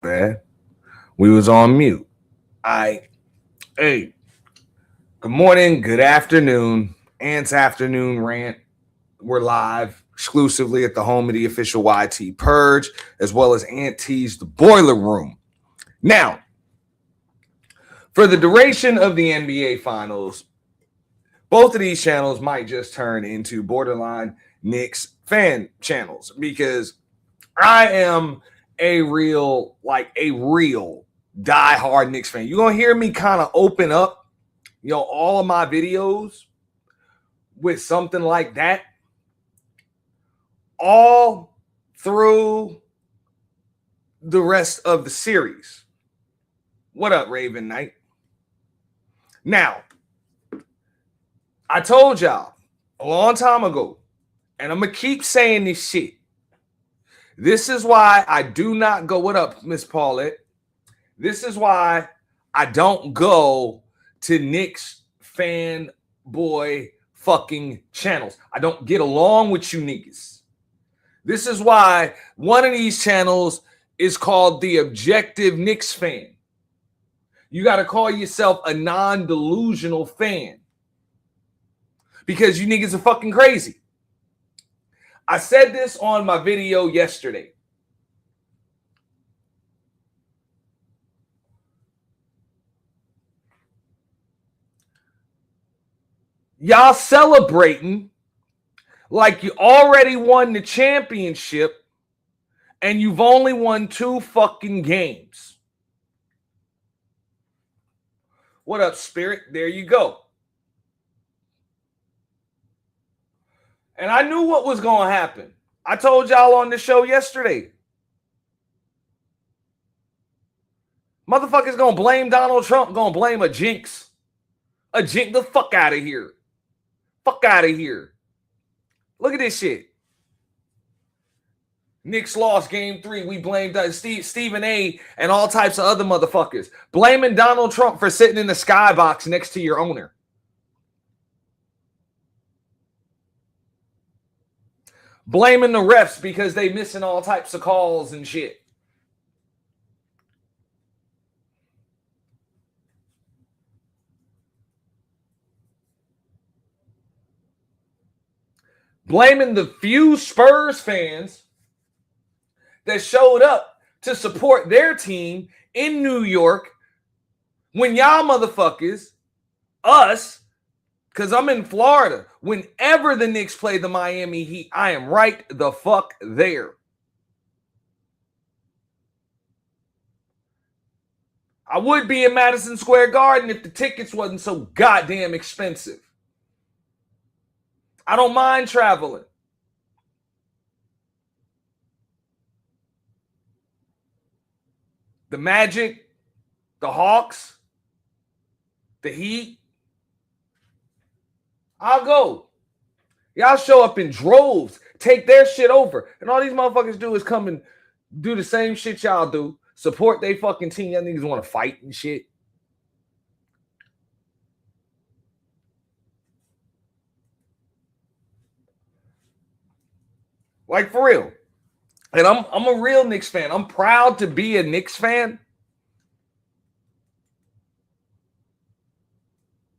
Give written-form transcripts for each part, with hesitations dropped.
Man, we was on mute. Hey, good morning, good afternoon, Ant's afternoon rant. We're live exclusively at the home of the official YT Purge, as well as Ant T's The Boiler Room. Now, for the duration of the NBA Finals, both of these channels might just turn into borderline Knicks fan channels because I am a real diehard Knicks fan. You're gonna hear me kind of open up, all of my videos with something like that all through the rest of the series. What up, Raven Knight? Now, I told y'all a long time ago, and I'm gonna keep saying this shit. This is why I do not go. What up, Miss Paulette? This is why I don't go to Knicks fanboy fucking channels. I don't get along with you niggas. This is why one of these channels is called the Objective Knicks Fan. You got to call yourself a non-delusional fan because you niggas are fucking crazy. I said this on my video yesterday. Y'all celebrating like you already won the championship and you've only won 2 fucking games. What up, Spirit? There you go. And I knew what was going to happen. I told y'all on the show yesterday. Motherfuckers going to blame Donald Trump, going to blame a jinx. A jinx, the fuck out of here. Fuck out of here. Look at this shit. Knicks lost game 3. We blamed Stephen A. and all types of other motherfuckers. Blaming Donald Trump for sitting in the skybox next to your owner. Blaming the refs because they missing all types of calls and shit. Blaming the few Spurs fans that showed up to support their team in New York when y'all motherfuckers, us, because I'm in Florida, whenever the Knicks play the Miami Heat, I am right the fuck there. I would be in Madison Square Garden if the tickets wasn't so goddamn expensive. I don't mind traveling. The Magic, the Hawks, the Heat, I'll go. Y'all show up in droves, take their shit over. And all these motherfuckers do is come and do the same shit y'all do. Support they fucking team. Y'all niggas want to fight and shit. Like, for real. And I'm a real Knicks fan. I'm proud to be a Knicks fan.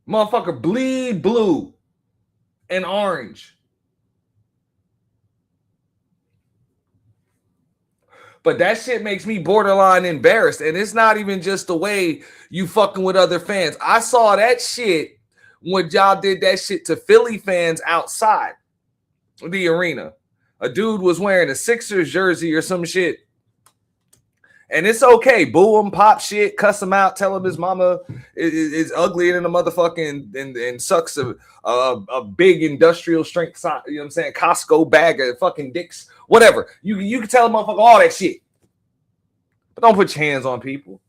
Motherfucker bleed blue and orange. But that shit makes me borderline embarrassed. And it's not even just the way you fucking with other fans. I saw that shit when y'all did that shit to Philly fans outside the arena. A dude was wearing a Sixers jersey or some shit. And it's okay. Boo him, pop shit, cuss him out, tell him his mama is uglier than a motherfucking and sucks a big industrial strength, you know what I'm saying, Costco bag of fucking dicks, whatever. You can tell a motherfucker all that shit. But don't put your hands on people.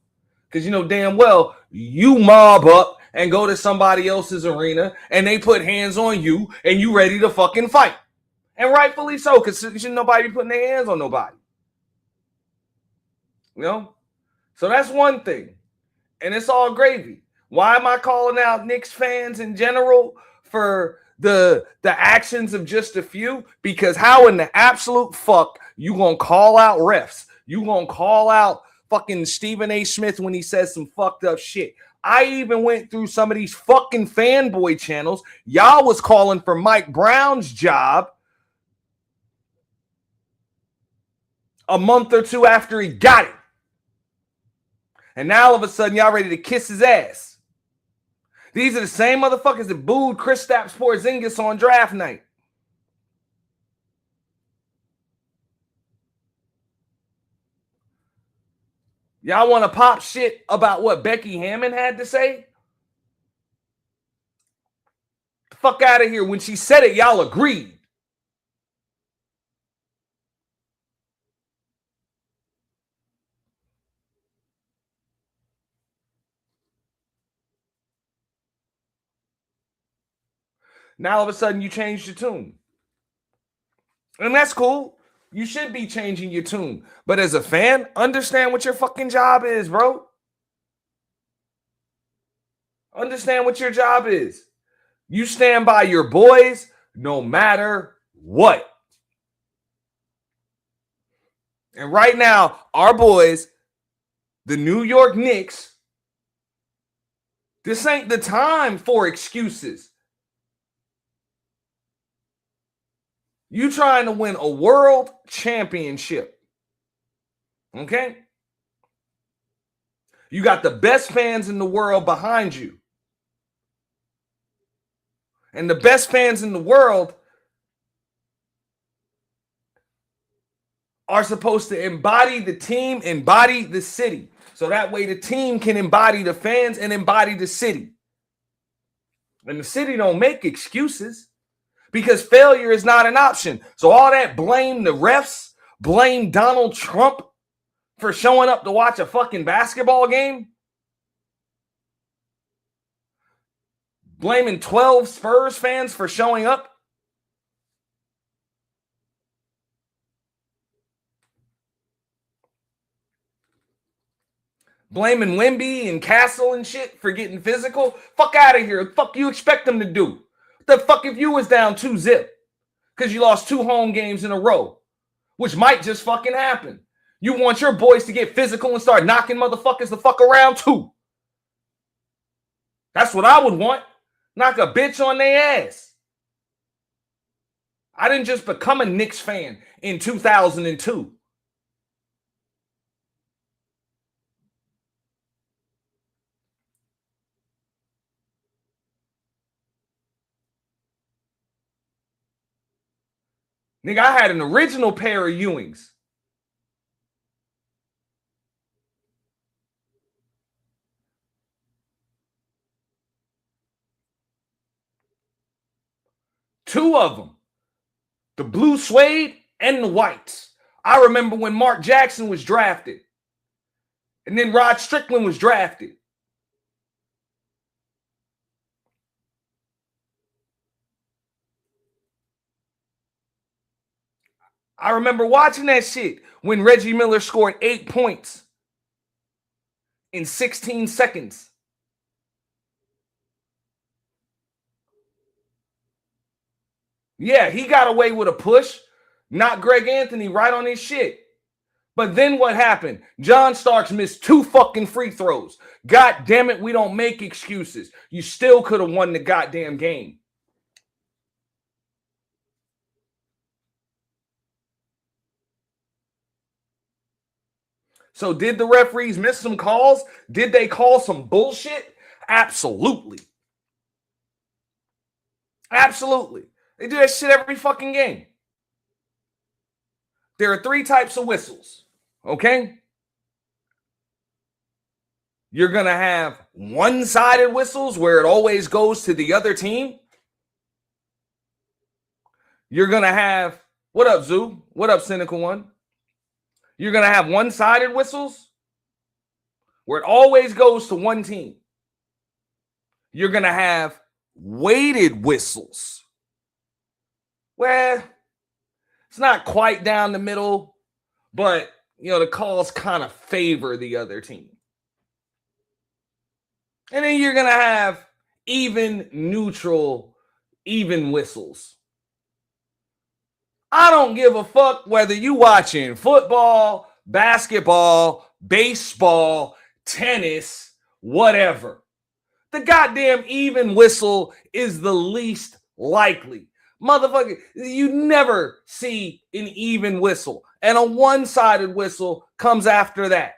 Because you know damn well you mob up and go to somebody else's arena and they put hands on you and you ready to fucking fight. And rightfully so, because shouldn't nobody be putting their hands on nobody. You know? So that's one thing. And it's all gravy. Why am I calling out Knicks fans in general for the actions of just a few? Because how in the absolute fuck you gonna call out refs? You gonna call out fucking Stephen A. Smith when he says some fucked up shit. I even went through some of these fucking fanboy channels. Y'all was calling for Mike Brown's job a month or two after he got it. And now all of a sudden y'all ready to kiss his ass. These are the same motherfuckers that booed Kristaps Porzingis on draft night. Y'all want to pop shit about what Becky Hammon had to say? The fuck out of here. When she said it, y'all agreed. Now all of a sudden you changed your tune. And that's cool. You should be changing your tune. But as a fan, understand what your fucking job is, bro. Understand what your job is. You stand by your boys no matter what. And right now, our boys, the New York Knicks, this ain't the time for excuses. You trying to win a world championship. Okay? You got the best fans in the world behind you. And the best fans in the world are supposed to embody the team, embody the city. So that way the team can embody the fans and embody the city. And the city don't make excuses because failure is not an option. So all that blame the refs, blame Donald Trump for showing up to watch a fucking basketball game, blaming 12 Spurs fans for showing up, blaming Wemby and Castle and shit for getting physical. Fuck out of here. Fuck you expect them to do? What the fuck if you was down 2-0 because you lost 2 home games in a row, which might just fucking happen. You want your boys to get physical and start knocking motherfuckers the fuck around too. That's what I would want. Knock a bitch on their ass. I didn't just become a Knicks fan in 2002. Nigga, I had an original pair of Ewings. Two of them. The blue suede and the whites. I remember when Mark Jackson was drafted. And then Rod Strickland was drafted. I remember watching that shit when Reggie Miller scored 8 points in 16 seconds. Yeah, he got away with a push, knocked Greg Anthony right on his shit. But then what happened? John Starks missed 2 fucking free throws. God damn it, we don't make excuses. You still could have won the goddamn game. So did the referees miss some calls? Did they call some bullshit? Absolutely. Absolutely. They do that shit every fucking game. There are 3 types of whistles, okay? You're going to have one-sided whistles where it always goes to the other team. You're going to have, what up, Zoo? What up, Cynical One? You're going to have one-sided whistles where it always goes to one team. You're going to have weighted whistles. Well, it's not quite down the middle, but, you know, the calls kind of favor the other team. And then you're going to have even, neutral, even whistles. I don't give a fuck whether you watching football, basketball, baseball, tennis, whatever. The goddamn even whistle is the least likely. Motherfucker, you never see an even whistle, and a one-sided whistle comes after that.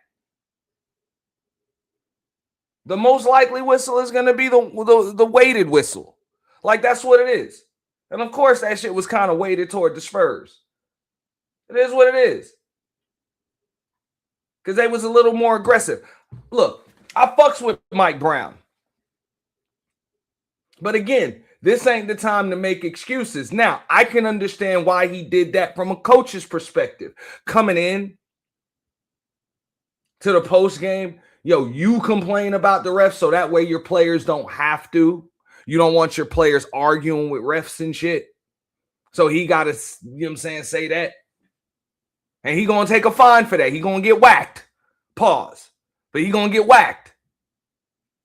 The most likely whistle is going to be the weighted whistle. Like, that's what it is. And of course, that shit was kind of weighted toward the Spurs. It is what it is. Because they was a little more aggressive. Look, I fucks with Mike Brown. But again, this ain't the time to make excuses. Now, I can understand why he did that from a coach's perspective. Coming in to the post game, yo, you complain about the refs so that way your players don't have to. You don't want your players arguing with refs and shit. So he got to, you know what I'm saying, say that. And he going to take a fine for that. He going to get whacked. Pause. But he going to get whacked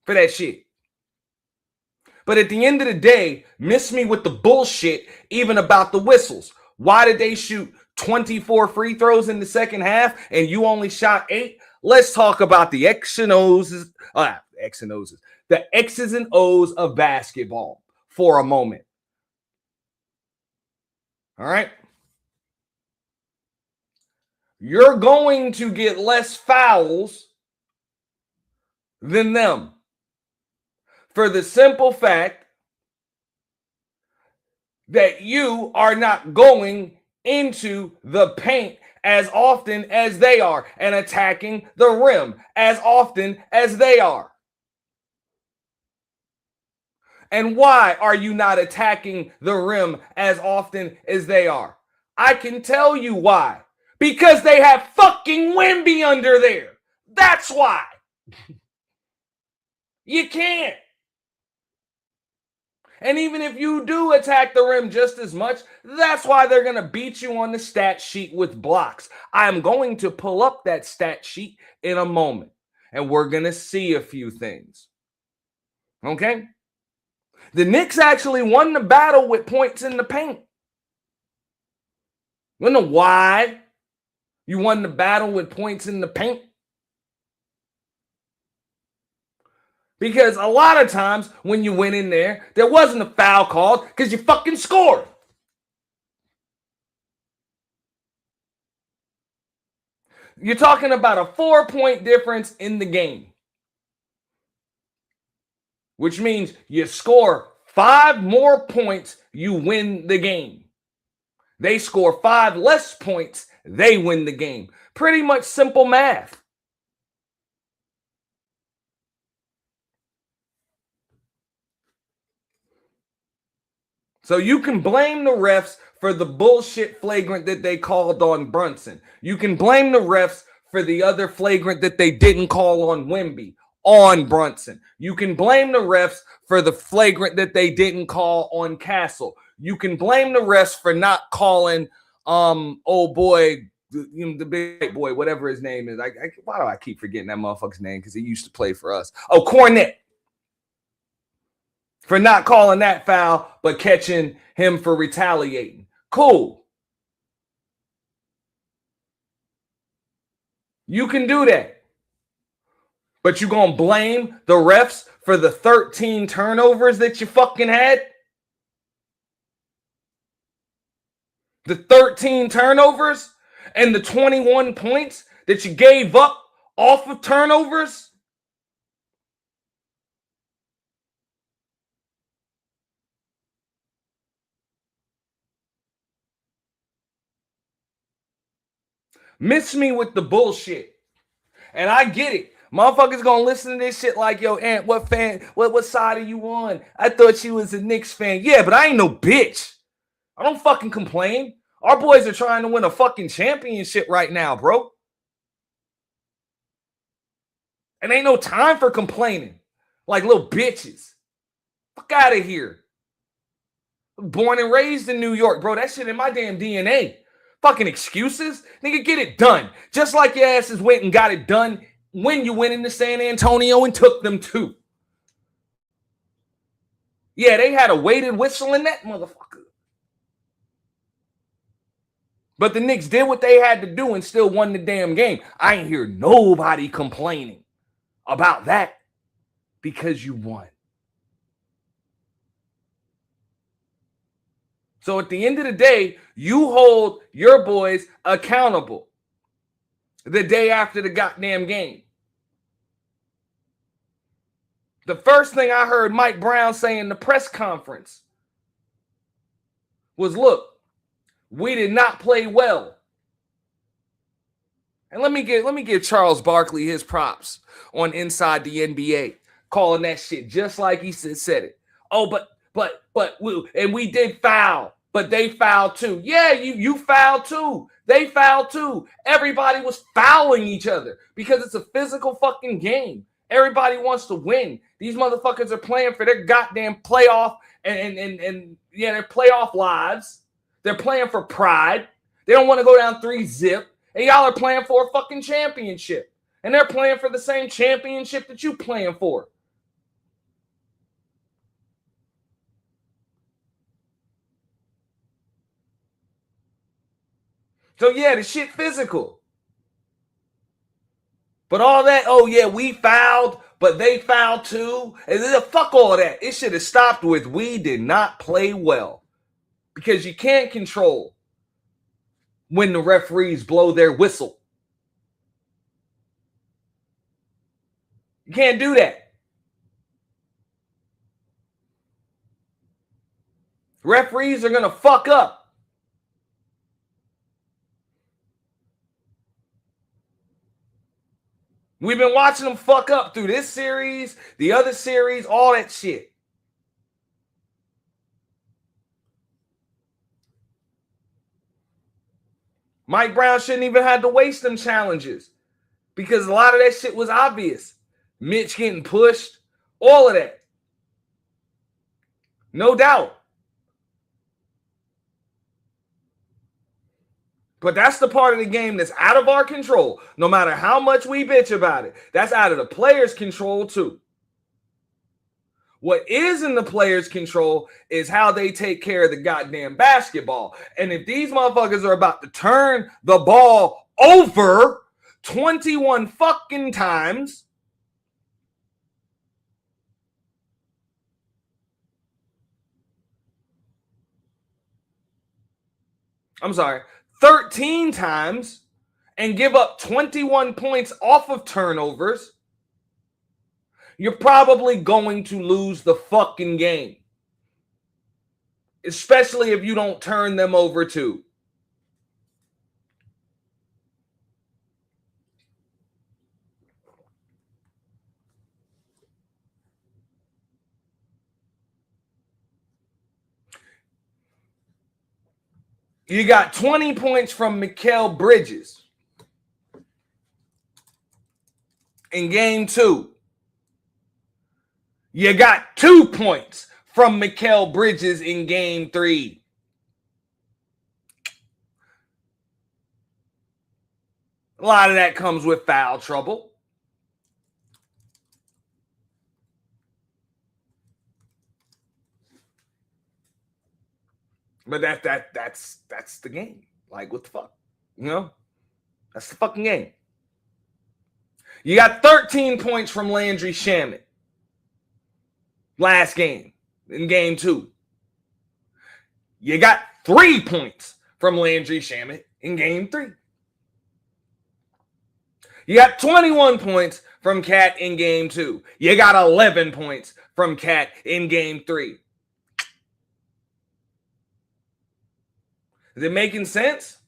for that shit. But at the end of the day, miss me with the bullshit even about the whistles. Why did they shoot 24 free throws in the second half and you only shot 8? Let's talk about the X's and O's, the X's and O's of basketball for a moment. All right. You're going to get less fouls than them for the simple fact that you are not going into the paint as often as they are and attacking the rim as often as they are. And why are you not attacking the rim as often as they are? I can tell you why. Because they have fucking Wemby under there. That's why. You can't. And even if you do attack the rim just as much, that's why they're going to beat you on the stat sheet with blocks. I'm going to pull up that stat sheet in a moment, and we're going to see a few things. Okay? The Knicks actually won the battle with points in the paint. You know why you won the battle with points in the paint? Because a lot of times when you went in there wasn't a foul called because you fucking scored. You're talking about a 4-point difference in the game, which means you score 5 more points, you win the game. They score 5 less points, they win the game. Pretty much simple math. So you can blame the refs for the bullshit flagrant that they called on Brunson. You can blame the refs for the other flagrant that they didn't call on Wemby, on Brunson. You can blame the refs for the flagrant that they didn't call on Castle. You can blame the refs for not calling old boy, the big boy, whatever his name is. Why do I keep forgetting that motherfucker's name? Because he used to play for us. Oh, Cornette. For not calling that foul, but catching him for retaliating. Cool. You can do that. But you gonna blame the refs for the 13 turnovers that you fucking had? The 13 turnovers and the 21 points that you gave up off of turnovers? Miss me with the bullshit. And I get it. Motherfuckers gonna listen to this shit like, yo, Ant, what side are you on? I thought you was a Knicks fan. Yeah, but I ain't no bitch. I don't fucking complain. Our boys are trying to win a fucking championship right now, bro. And ain't no time for complaining like little bitches. Fuck out of here. Born and raised in New York, bro. That shit in my damn DNA. Fucking excuses? Nigga, get it done. Just like your asses went and got it done when you went into San Antonio and took them too. Yeah, they had a weighted whistle in that motherfucker. But the Knicks did what they had to do and still won the damn game. I ain't hear nobody complaining about that because you won. So at the end of the day, you hold your boys accountable the day after the goddamn game. The first thing I heard Mike Brown say in the press conference was, look, we did not play well. And let me give Charles Barkley his props on Inside the NBA, calling that shit just like he said it. Oh, and we did foul, but they fouled too. Yeah, you fouled too. They fouled too. Everybody was fouling each other because it's a physical fucking game. Everybody wants to win. These motherfuckers are playing for their goddamn playoff and their playoff lives. They're playing for pride. They don't want to go down 3-0. And y'all are playing for a fucking championship. And they're playing for the same championship that you playing for. So yeah, the shit physical. But all that, oh yeah, we fouled, but they fouled too. And then fuck all that. It should have stopped with we did not play well. Because you can't control when the referees blow their whistle. You can't do that. Referees are going to fuck up. We've been watching them fuck up through this series, the other series, all that shit. Mike Brown shouldn't even have to waste them challenges because a lot of that shit was obvious. Mitch getting pushed, all of that. No doubt. But that's the part of the game that's out of our control. No matter how much we bitch about it, that's out of the players' control too. What is in the players' control is how they take care of the goddamn basketball. And if these motherfuckers are about to turn the ball over 21 fucking times, I'm sorry, 13 times and give up 21 points off of turnovers, you're probably going to lose the fucking game. Especially if you don't turn them over too. You got 20 points from Mikal Bridges in game 2. You got 2 points from Mikal Bridges in game 3. A lot of that comes with foul trouble. But that's the game. Like, what the fuck? You know? That's the fucking game. You got 13 points from Landry Shamet last game, in game 2. You got 3 points from Landry Shamet in game 3. You got 21 points from Cat in game 2. You got 11 points from Cat in game 3. Is it making sense?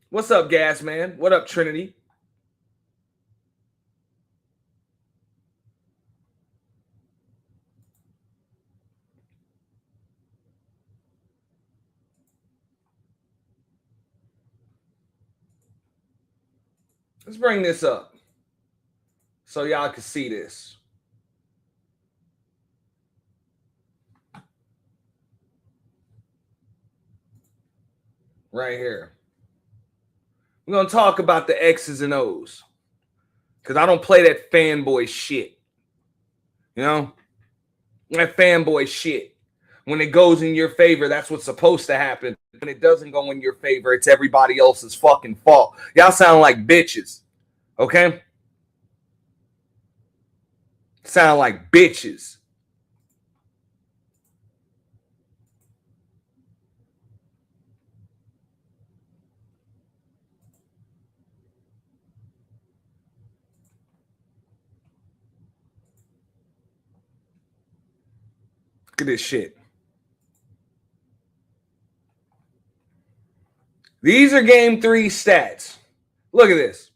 What's up, Gas Man? What up, Trinity? Let's bring this up so y'all can see this. Right here. We're going to talk about the X's and O's because I don't play that fanboy shit. You know? That fanboy shit. When it goes in your favor, that's what's supposed to happen. When it doesn't go in your favor, it's everybody else's fucking fault. Y'all sound like bitches, okay? Sound like bitches. Look at this shit. These are game 3 stats. Look at this.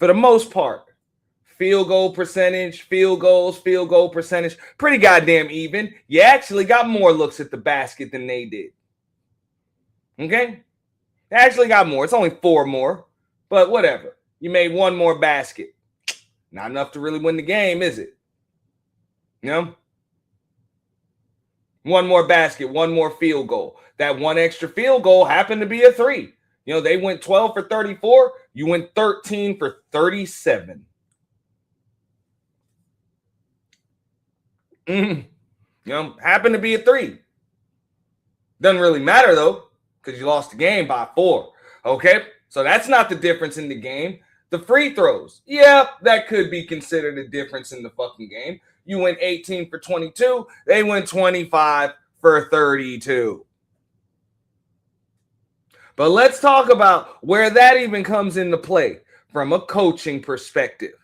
For the most part, field goal percentage, field goal percentage, pretty goddamn even. You actually got more looks at the basket than they did. Okay? They actually got more. It's only 4 more, but whatever. You made 1 more basket. Not enough to really win the game, is it? You know? 1 more basket, 1 more field goal. That 1 extra field goal happened to be a 3. You know, they went 12 for 34. You went 13 for 37. You know, happened to be a 3. Doesn't really matter, though, because you lost the game by 4. Okay? So that's not the difference in the game. The free throws. Yeah, that could be considered a difference in the fucking game. You went 18 for 22. They went 25 for 32. But let's talk about where that even comes into play from a coaching perspective.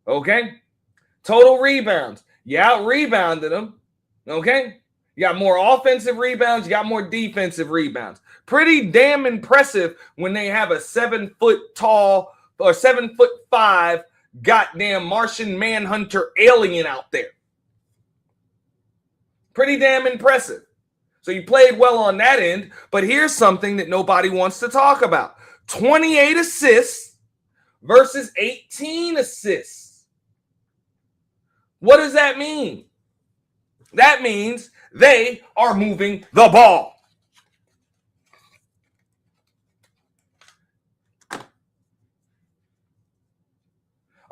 Okay? Total rebounds. You out-rebounded them. Okay? You got more offensive rebounds. You got more defensive rebounds. Pretty damn impressive when they have a 7-foot tall or 7'5" goddamn Martian Manhunter alien out there. Pretty damn impressive. So you played well on that end, but here's something that nobody wants to talk about. 28 assists versus 18 assists. What does that mean? That means they are moving the ball.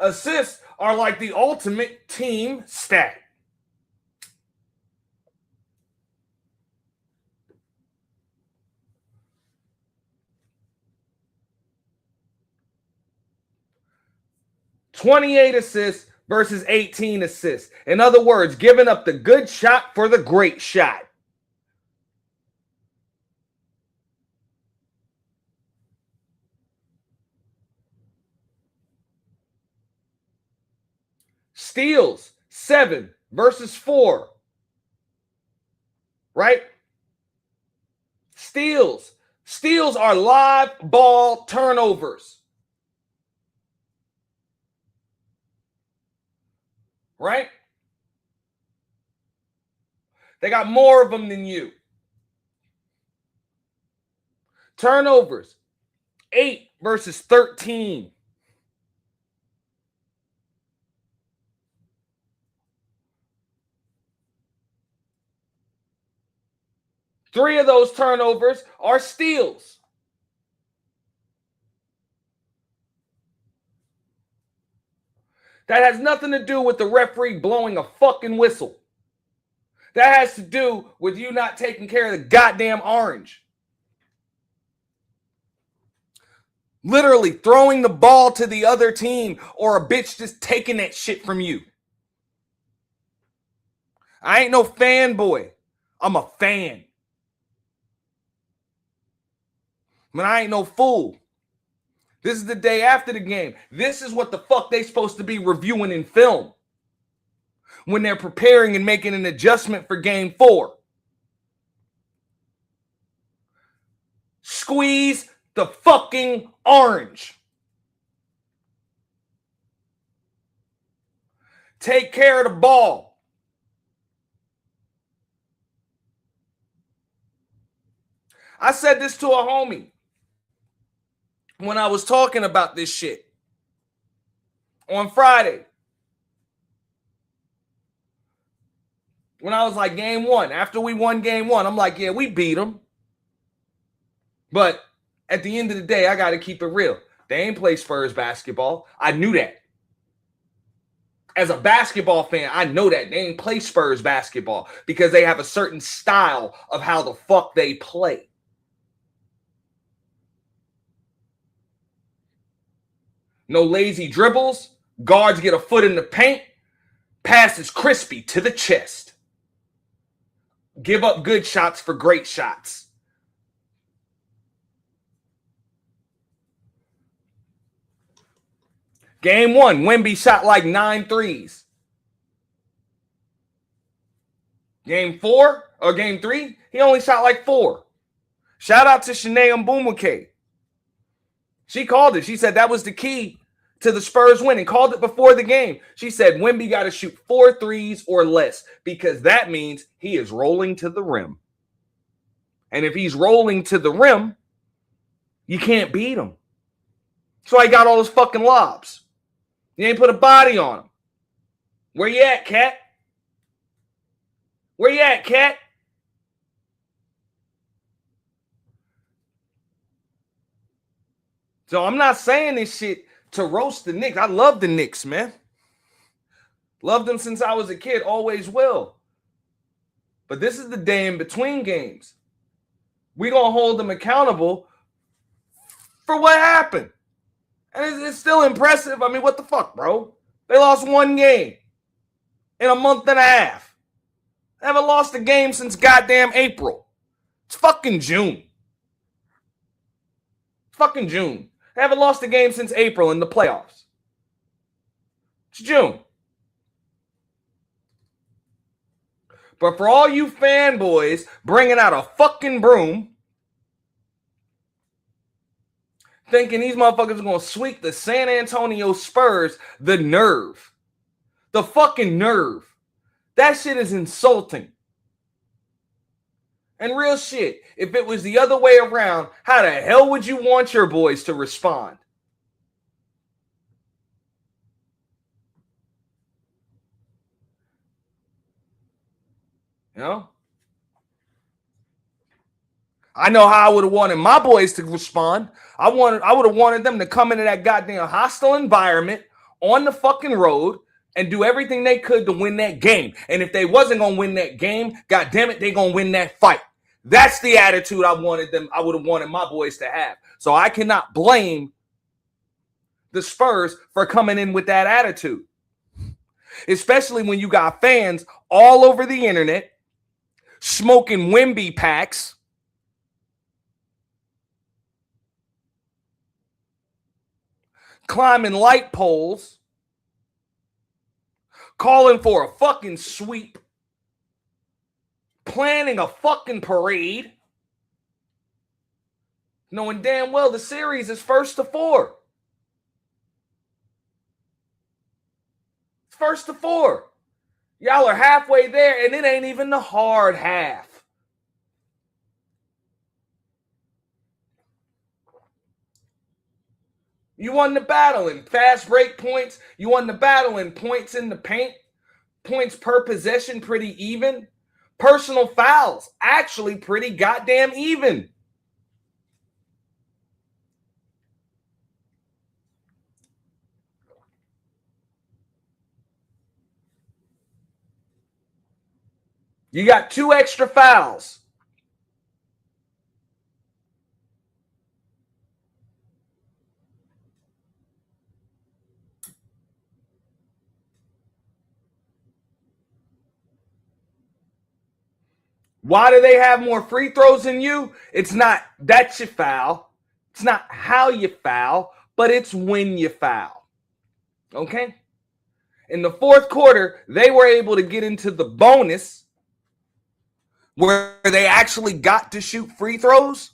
Assists are like the ultimate team stat. "28 assists versus 18 assists. In other words, giving up the good shot for the great shot. Steals, 7 versus 4. Right? Steals. Steals are live ball turnovers. Right? They got more of them than you. Turnovers, 8 versus 13. Three of those turnovers are steals. That has nothing to do with the referee blowing a fucking whistle. That has to do with you not taking care of the goddamn orange. Literally throwing the ball to the other team or a bitch just taking that shit from you. I ain't no fanboy. I'm a fan. But I ain't no fool. This is the day after the game. This is what the fuck they supposed to be reviewing in film when they're preparing and making an adjustment for game 4. Squeeze the fucking orange. Take care of the ball. I said this to a homie when I was talking about this shit on Friday. When I was like, game 1, after we won game 1, I'm like, yeah, we beat them. But at the end of the day, I got to keep it real. They ain't play Spurs basketball. I knew that. As a basketball fan, I know that. They ain't play Spurs basketball because they have a certain style of how the fuck they play. No lazy dribbles. Guards get a foot in the paint. Pass is crispy to the chest. Give up good shots for great shots. Game 1, Wemby shot like 9 threes. Game 4 or game 3, he only shot like 4. Shout out to Shanae Mbumike. She called it. She said that was the key to the Spurs winning. Called it before the game. She said Wemby got to shoot 4 threes or less because that means he is rolling to the rim. And if he's rolling to the rim, you can't beat him. That's why he got all those fucking lobs. You ain't put a body on him. Where you at, cat? Where you at, cat? So I'm not saying this shit to roast the Knicks. I love the Knicks, man. Loved them since I was a kid, always will. But this is the day in between games. We're going to hold them accountable for what happened. And it's still impressive. I mean, what the fuck, bro? They lost 1 game in a month and a half. They haven't lost a game since goddamn April. It's fucking June. Fucking June. They haven't lost a game since April in the playoffs. It's June. But for all you fanboys bringing out a fucking broom, thinking these motherfuckers are going to sweep the San Antonio Spurs, the nerve. The fucking nerve. That shit is insulting. And real shit, if it was the other way around, how the hell would you want your boys to respond? You know? I know how I would have wanted my boys to respond. I would have wanted them to come into that goddamn hostile environment on the fucking road and do everything they could to win that game. And if they wasn't going to win that game, goddamn it, they going to win that fight. That's the attitude I would have wanted my boys to have. So I cannot blame the Spurs for coming in with that attitude. Especially when you got fans all over the internet smoking Wemby packs, climbing light poles, calling for a fucking sweep, planning a fucking parade, knowing damn well the series is 1-4. It's 1-4. Y'all are halfway there, and it ain't even the hard half. You won the battle in fast break points. You won the battle in points in the paint. Points per possession, pretty even. Personal fouls, actually pretty goddamn even. You got 2 extra fouls. Why do they have more free throws than you? It's not that you foul. It's not how you foul, but it's when you foul. Okay? In the fourth quarter, they were able to get into the bonus where they actually got to shoot free throws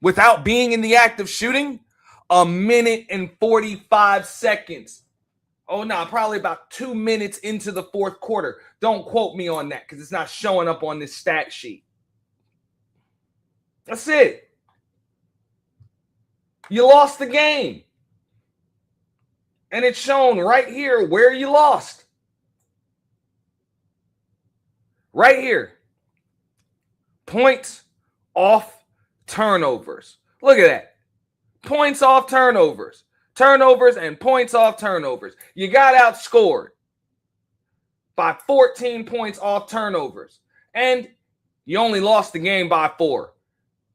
without being in the act of shooting 1 minute and 45 seconds. Oh, no, probably about 2 minutes into the fourth quarter. Don't quote me on that because it's not showing up on this stat sheet. That's it. You lost the game. And it's shown right here where you lost. Right here. Points off turnovers. Look at that. Points off turnovers. turnovers and points off turnovers. You got outscored by 14 points off turnovers. And you only lost the game by 4.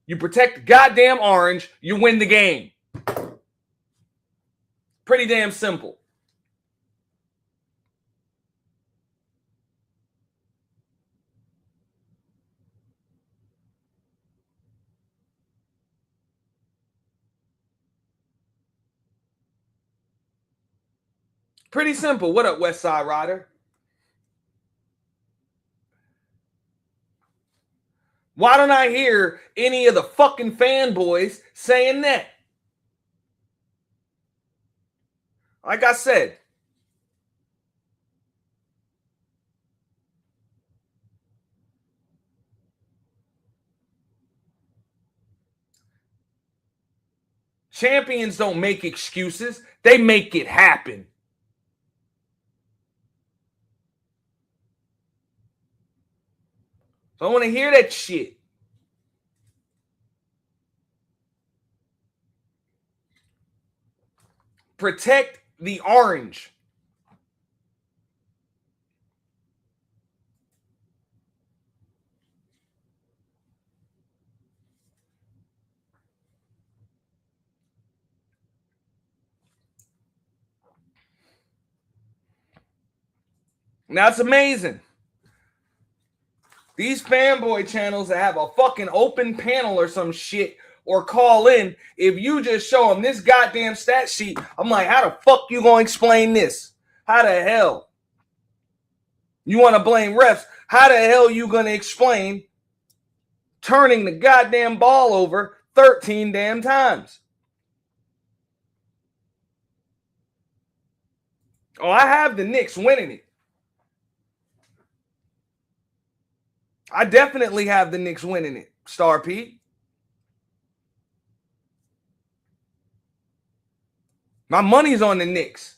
You protect the goddamn orange, you win the game. Pretty damn simple. Pretty simple. What up, West Side Rider? Why don't I hear any of the fucking fanboys saying that? Like I said, champions don't make excuses. They make it happen. So I want to hear that shit. Protect the orange. Now it's amazing. These fanboy channels that have a fucking open panel or some shit or call in, if you just show them this goddamn stat sheet, I'm like, how the fuck you gonna explain this? How the hell? You want to blame refs? How the hell you gonna explain turning the goddamn ball over 13 damn times? Oh, I have the Knicks winning it. I definitely have the Knicks winning it, Star Pete. My money's on the Knicks.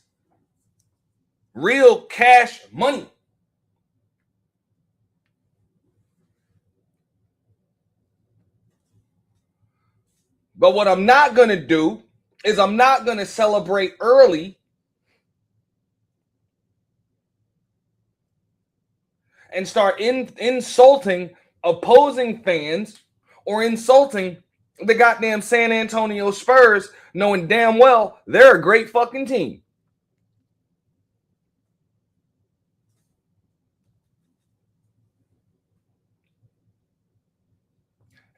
Real cash money. But what I'm not going to do is I'm not going to celebrate early and start insulting opposing fans or insulting the goddamn San Antonio Spurs, knowing damn well they're a great fucking team.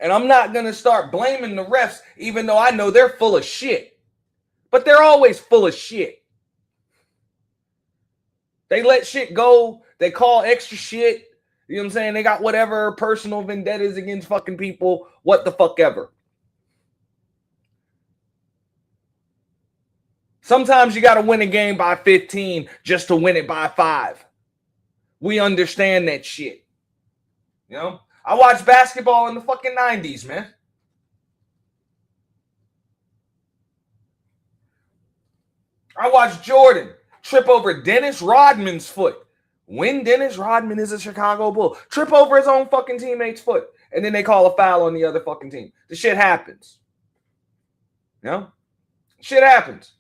And I'm not going to start blaming the refs, even though I know they're full of shit. But they're always full of shit. They let shit go. They call extra shit. You know what I'm saying? They got whatever personal vendettas against fucking people. What the fuck ever. Sometimes you got to win a game by 15 just to win it by 5. We understand that shit. You know? I watched basketball in the fucking 90s, man. I watched Jordan trip over Dennis Rodman's foot. When Dennis Rodman is a Chicago Bull, trip over his own fucking teammate's foot. And then they call a foul on the other fucking team. The shit happens. You know? Shit happens.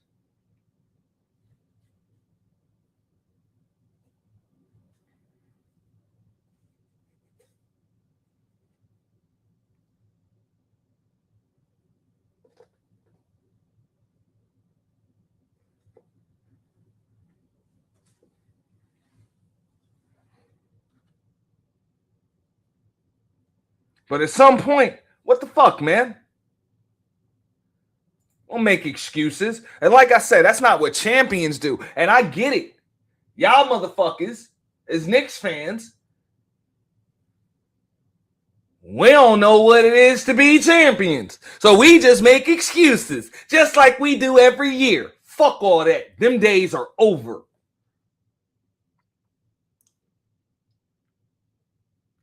But at some point, what the fuck, man? Don't make excuses. And like I said, that's not what champions do. And I get it. Y'all motherfuckers, as Knicks fans, we don't know what it is to be champions. So we just make excuses, just like we do every year. Fuck all that. Them days are over.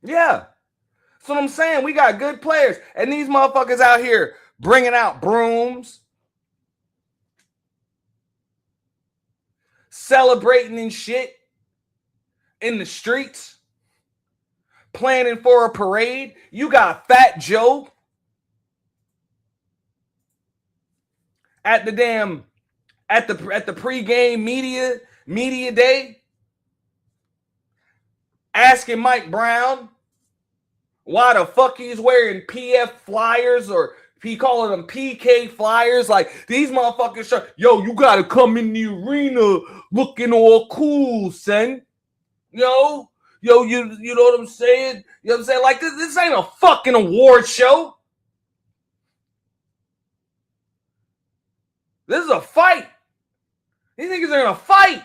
Yeah. That's what I'm saying. We got good players. And these motherfuckers out here bringing out brooms, celebrating and shit in the streets, planning for a parade. You got Fat Joe at the damn at the pregame media day, asking Mike Brown why the fuck he's wearing PF flyers, or he calling them PK flyers. Like, these motherfuckers, yo, you gotta come in the arena looking all cool, son. Yo, you know what I'm saying? You know what I'm saying? Like, this ain't a fucking award show. This is a fight. These niggas are in a fight.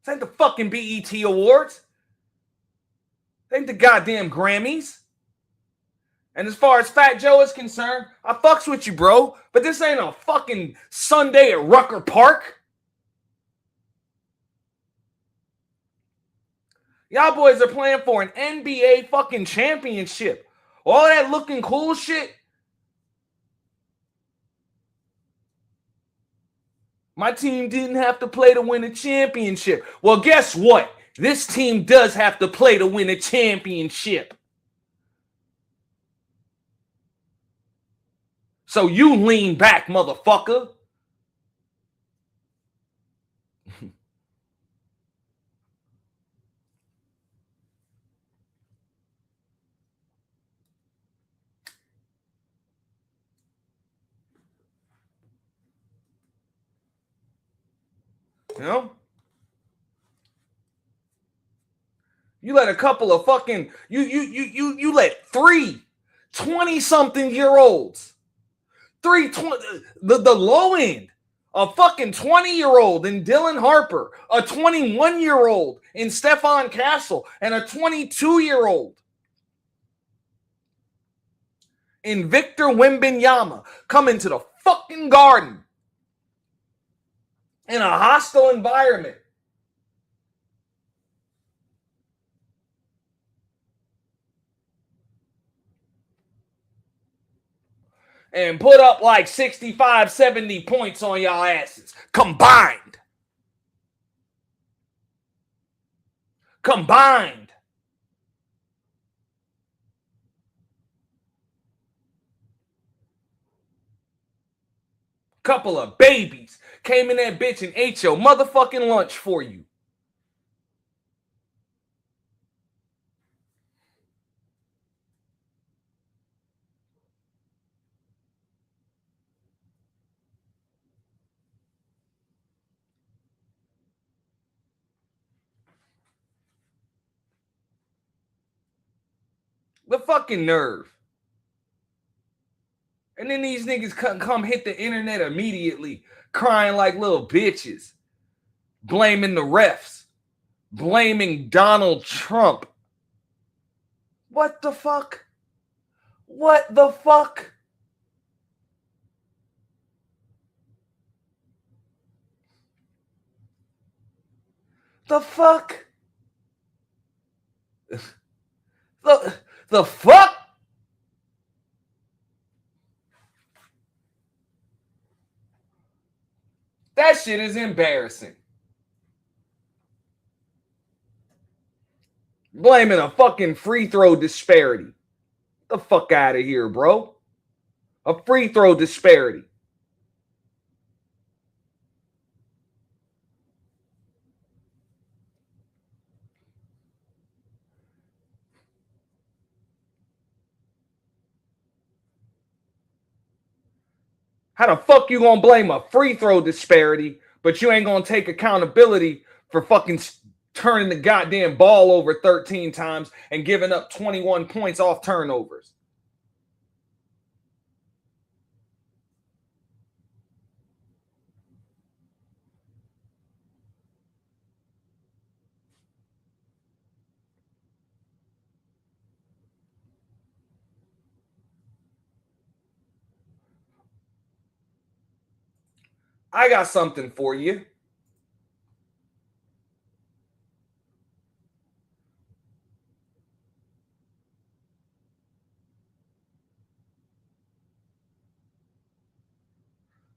This ain't the fucking BET Awards. This ain't the goddamn Grammys. And as far as Fat Joe is concerned, I fucks with you, bro. But this ain't a fucking Sunday at Rucker Park. Y'all boys are playing for an NBA fucking championship. All that looking cool shit. My team didn't have to play to win a championship. Well, guess what? This team does have to play to win a championship. So you lean back, motherfucker. You know? You let a couple of fucking you let 20-something-year-olds, the low end, a fucking 20-year-old in Dylan Harper, a 21-year-old in Stephon Castle, and a 22-year-old in Victor Wembanyama come into the fucking Garden in a hostile environment. And put up like 65, 70 points on y'all asses. Combined. Couple of babies came in that bitch and ate your motherfucking lunch for you. The fucking nerve. And then these niggas come hit the internet immediately, crying like little bitches, blaming the refs, blaming Donald Trump. What the fuck? What the fuck? The fuck? The fuck? That shit is embarrassing. Blaming a fucking free throw disparity. The fuck out of here, bro. A free throw disparity. How the fuck you gonna blame a free throw disparity, but you ain't gonna take accountability for fucking turning the goddamn ball over 13 times and giving up 21 points off turnovers? I got something for you.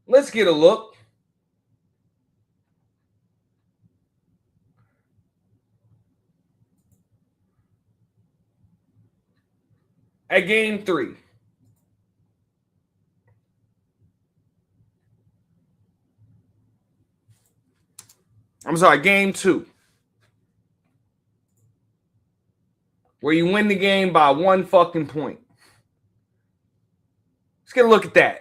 Let's get a look. at game 3. I'm sorry, game 2. Where you win the game by 1 fucking point. Let's get a look at that.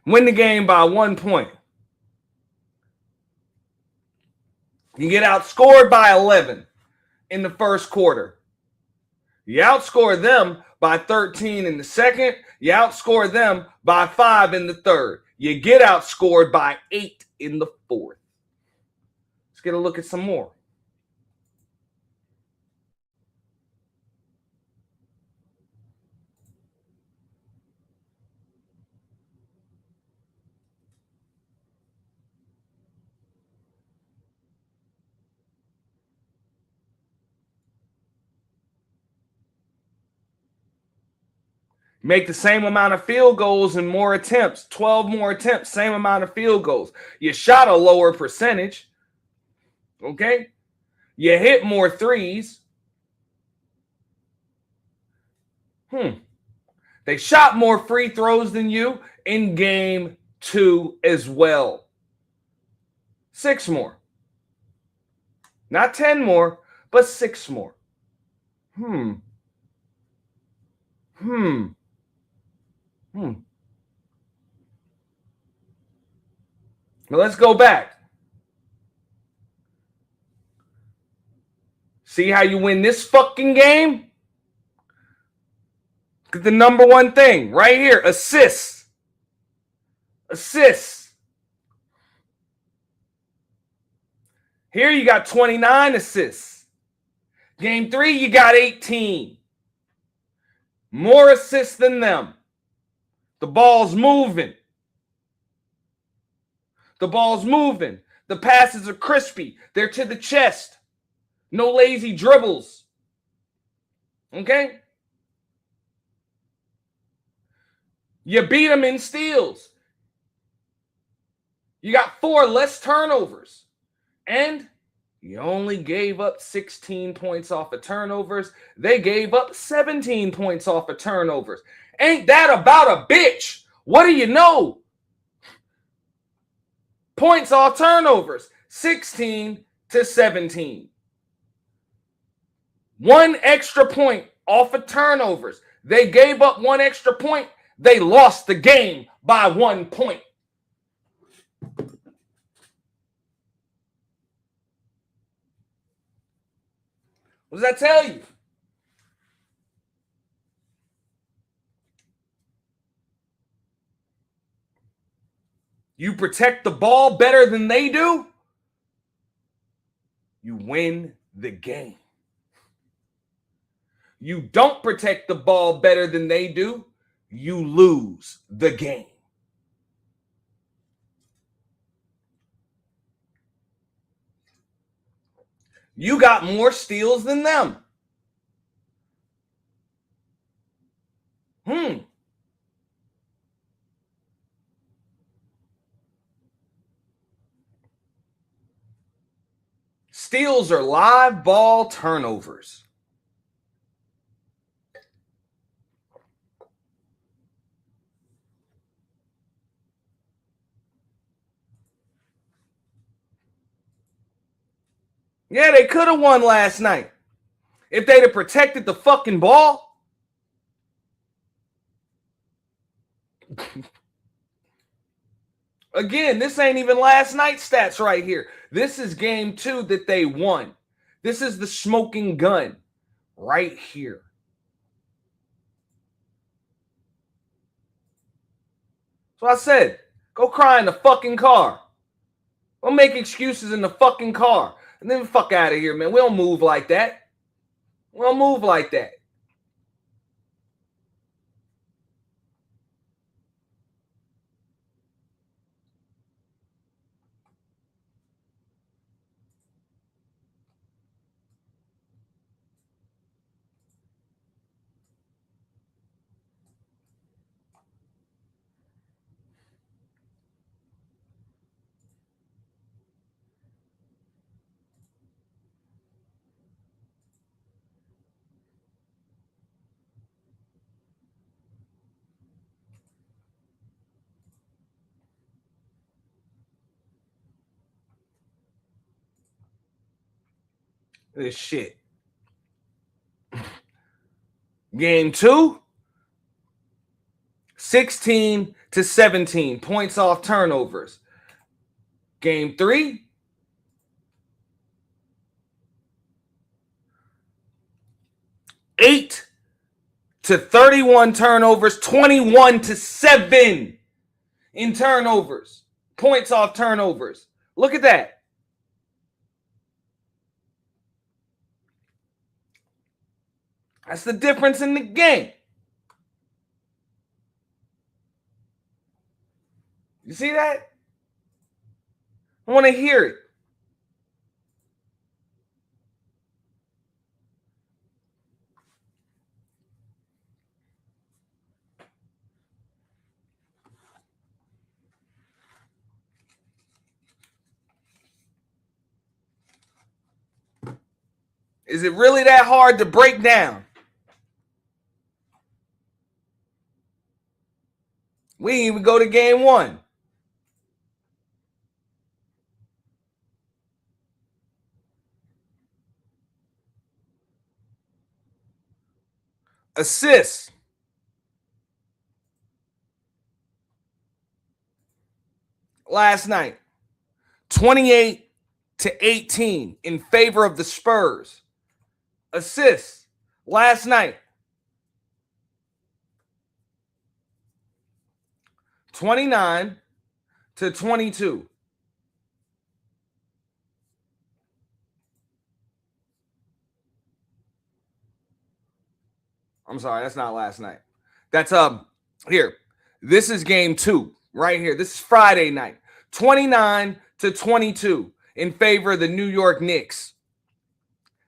Win the game by 1 point. You get outscored by 11 in the first quarter. You outscore them by 13 in the second. You outscore them by 5 in the third. You get outscored by 8 in the fourth. Let's get a look at some more. Make the same amount of field goals and more attempts. 12 more attempts, same amount of field goals. You shot a lower percentage. Okay? You hit more threes. They shot more free throws than you in game 2 as well. 6 more. Not 10 more, but 6 more. Now let's go back. See how you win this fucking game? The number one thing right here, assists. Assists. Here you got 29 assists. Game 3, you got 18. More assists than them. The ball's moving. The ball's moving. The passes are crispy. They're to the chest. No lazy dribbles. Okay? You beat them in steals. You got 4 less turnovers. And you only gave up 16 points off of turnovers. They gave up 17 points off of turnovers. Ain't that about a bitch? What do you know? Points off turnovers, 16 to 17. 1 extra point off of turnovers. They gave up 1 extra point. They lost the game by 1 point. What does that tell you? You protect the ball better than they do, you win the game. You don't protect the ball better than they do, you lose the game. You got more steals than them. Steals are live ball turnovers. Yeah, they could have won last night if they'd have protected the fucking ball. Again, this ain't even last night's stats right here. This is game 2 that they won. This is the smoking gun right here. So I said, go cry in the fucking car. Don't make excuses in the fucking car. And then fuck out of here, man. We don't move like that. We don't move like that. This shit. Game 2, 16-17 points off turnovers. Game 3, 8-31 turnovers, 21-7 in turnovers, points off turnovers. Look at that. That's the difference in the game. You see that? I want to hear it. Is it really that hard to break down? We didn't even go to game 1. Assists. Last night, 28-18 in favor of the Spurs. Assists. Last night, 29-22. I'm sorry, that's not last night. That's here. This is game 2 right here. This is Friday night. 29-22 in favor of the New York Knicks.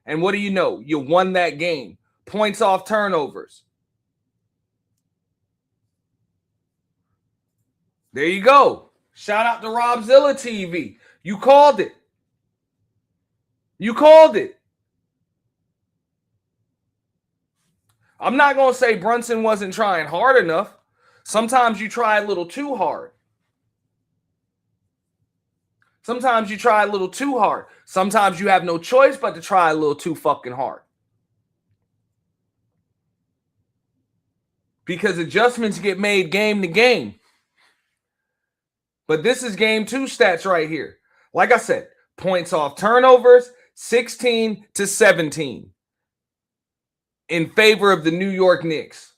And what do you know? You won that game. Points off turnovers. There you go. Shout out to Robzilla TV. You called it. You called it. I'm not going to say Brunson wasn't trying hard enough. Sometimes you try a little too hard. Sometimes you try a little too hard. Sometimes you have no choice but to try a little too fucking hard. Because adjustments get made game to game. But this is game 2 stats right here. Like I said, points off turnovers, 16-17 in favor of the New York Knicks.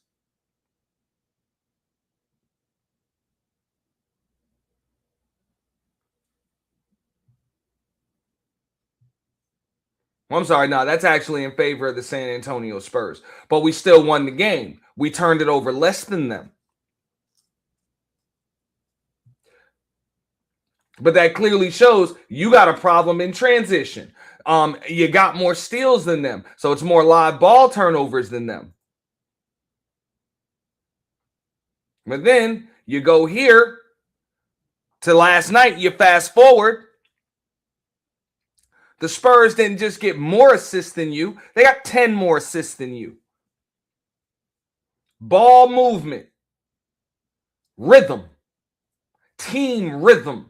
I'm sorry, no, that's actually in favor of the San Antonio Spurs. But we still won the game. We turned it over less than them. But that clearly shows you got a problem in transition. You got more steals than them. So it's more live ball turnovers than them. But then you go here to last night, you fast forward. The Spurs didn't just get more assists than you. They got 10 more assists than you. Ball movement. Rhythm. Team rhythm.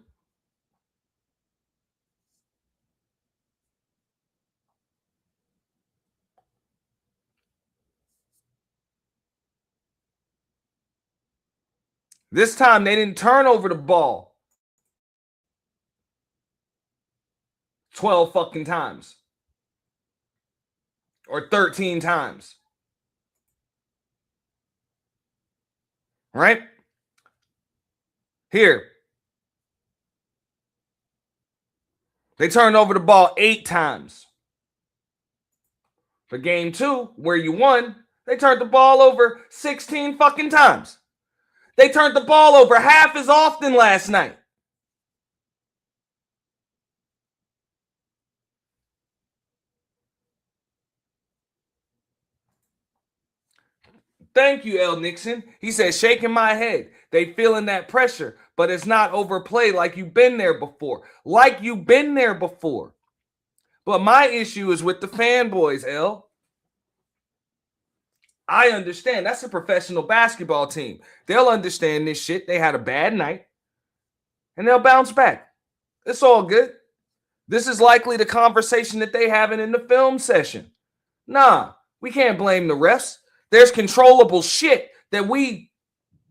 This time they didn't turn over the ball 12 fucking times. Or 13 times. Right? Here. They turned over the ball 8 times. For game 2, where you won, they turned the ball over 16 fucking times. They turned the ball over half as often last night. Thank you, L. Nixon. He said, shaking my head. They feeling that pressure, but it's not overplayed like you've been there before. Like you've been there before. But my issue is with the fanboys, L. I understand. That's a professional basketball team. They'll understand this shit. They had a bad night, and they'll bounce back. It's all good. This is likely the conversation that they having in the film session. Nah, we can't blame the refs. There's controllable shit that we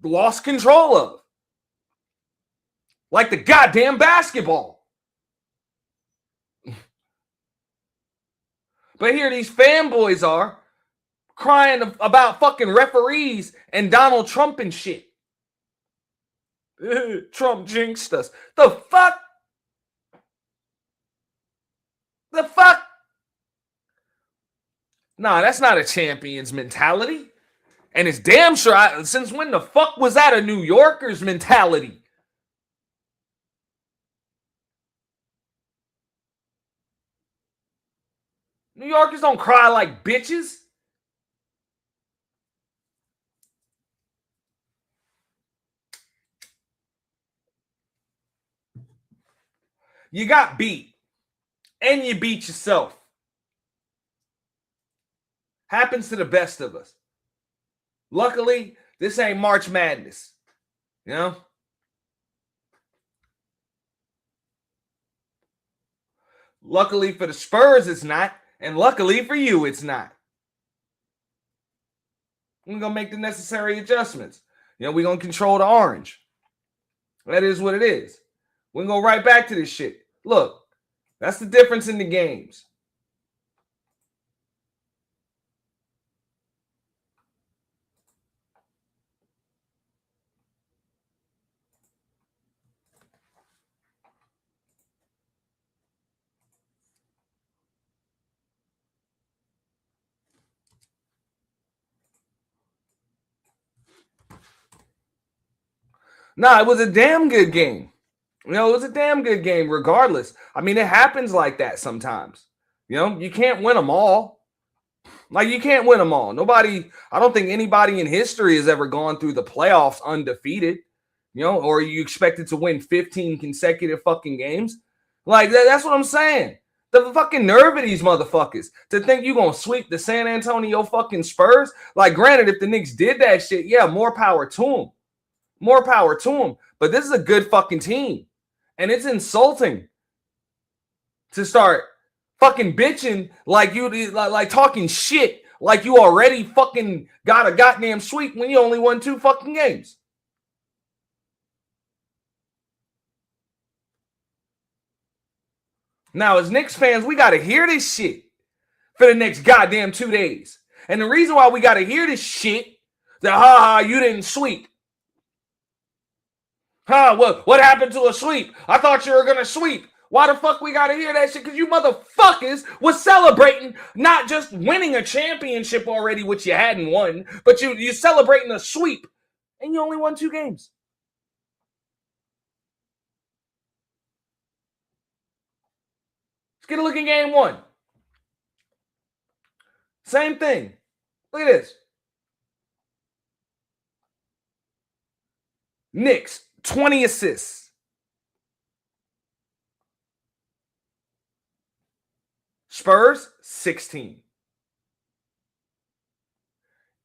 lost control of. Like the goddamn basketball. But here these fanboys are crying about fucking referees and Donald Trump and shit. Trump jinxed us. The fuck? The fuck? Nah, that's not a champion's mentality. And it's damn sure, since when the fuck was that a New Yorker's mentality? New Yorkers don't cry like bitches. You got beat. And you beat yourself. Happens to the best of us. Luckily, this ain't March Madness. You know? Luckily for the Spurs, it's not. And luckily for you, it's not. We're going to make the necessary adjustments. You know, we're going to control the orange. That is what it is. We're going to go right back to this shit. Look, that's the difference in the games. Nah, it was a damn good game. You know, it was a damn good game regardless. I mean, it happens like that sometimes. You know, you can't win them all. Like, you can't win them all. Nobody, I don't think anybody in history has ever gone through the playoffs undefeated, you know, or you expected to win 15 consecutive fucking games. Like, that's what I'm saying. The fucking nerve of these motherfuckers to think you're going to sweep the San Antonio fucking Spurs. Like, granted, if the Knicks did that shit, yeah, more power to them. More power to them. But this is a good fucking team. And it's insulting to start fucking bitching like you like talking shit like you already fucking got a goddamn sweep when you only won 2 fucking games. Now, as Knicks fans, we got to hear this shit for the next goddamn 2 days. And the reason why we got to hear this shit, that you didn't sweep. What happened to a sweep? I thought you were going to sweep. Why the fuck we got to hear that shit? Because you motherfuckers was celebrating not just winning a championship already, which you hadn't won, but you celebrating a sweep, and you only won 2 games. Let's get a look at game 1. Same thing. Look at this. Knicks, 20 assists. Spurs, 16.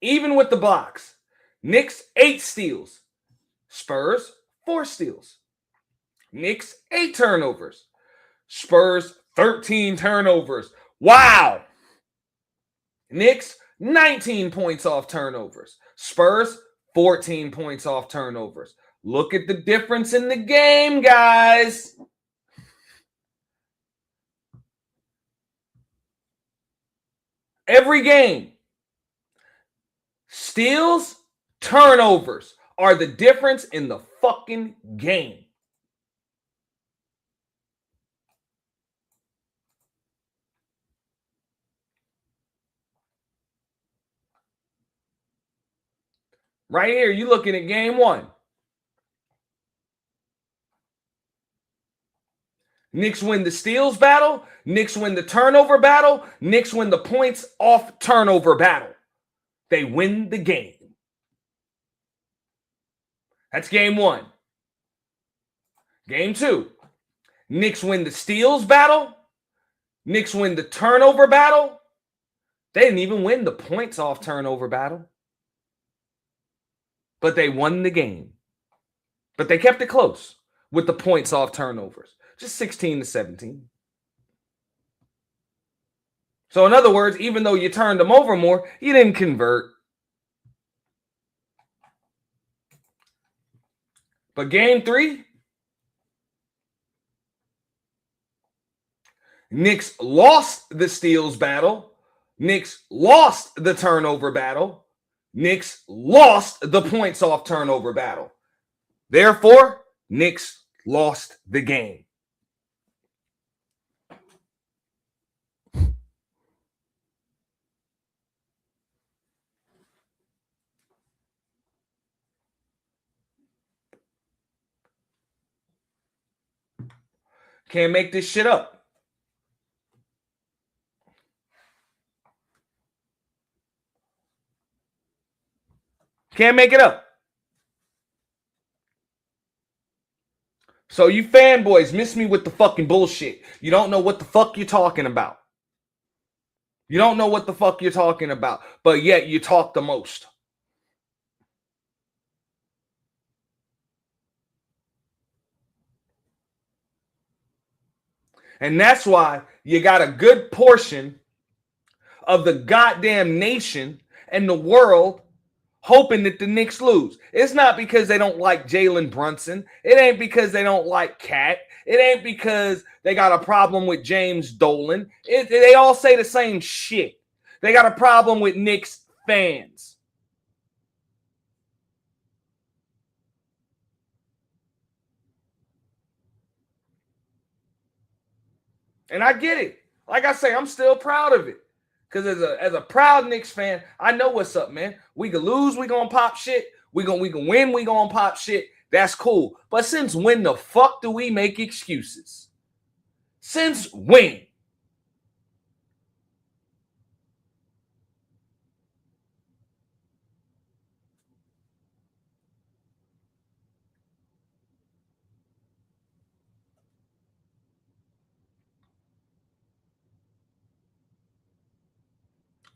Even with the blocks, Knicks, 8 steals. Spurs, 4 steals. Knicks, 8 turnovers. Spurs, 13 turnovers. Wow. Knicks, 19 points off turnovers. Spurs, 14 points off turnovers. Look at the difference in the game, guys. Every game, steals, turnovers are the difference in the fucking game. Right here, you're looking at game 1. Knicks win the steals battle. Knicks win the turnover battle. Knicks win the points off turnover battle. They win the game. That's game 1. Game 2. Knicks win the steals battle. Knicks win the turnover battle. They didn't even win the points off turnover battle. But they won the game. But they kept it close with the points off turnovers. Just 16-17. So in other words, even though you turned them over more, you didn't convert. But game 3, Knicks lost the steals battle. Knicks lost the turnover battle. Knicks lost the points off turnover battle. Therefore, Knicks lost the game. Can't make this shit up. Can't make it up. So you fanboys miss me with the fucking bullshit. You don't know what the fuck you're talking about. You don't know what the fuck you're talking about, but yet you talk the most. And that's why you got a good portion of the goddamn nation and the world hoping that the Knicks lose. It's not because they don't like Jalen Brunson. It ain't because they don't like Cat. It ain't because they got a problem with James Dolan. They all say the same shit. They got a problem with Knicks fans. And I get it. Like I say, I'm still proud of it. Because as a proud Knicks fan, I know what's up, man. We can lose, we gonna pop shit. We can win, we gonna pop shit. That's cool. But since when the fuck do we make excuses? Since when?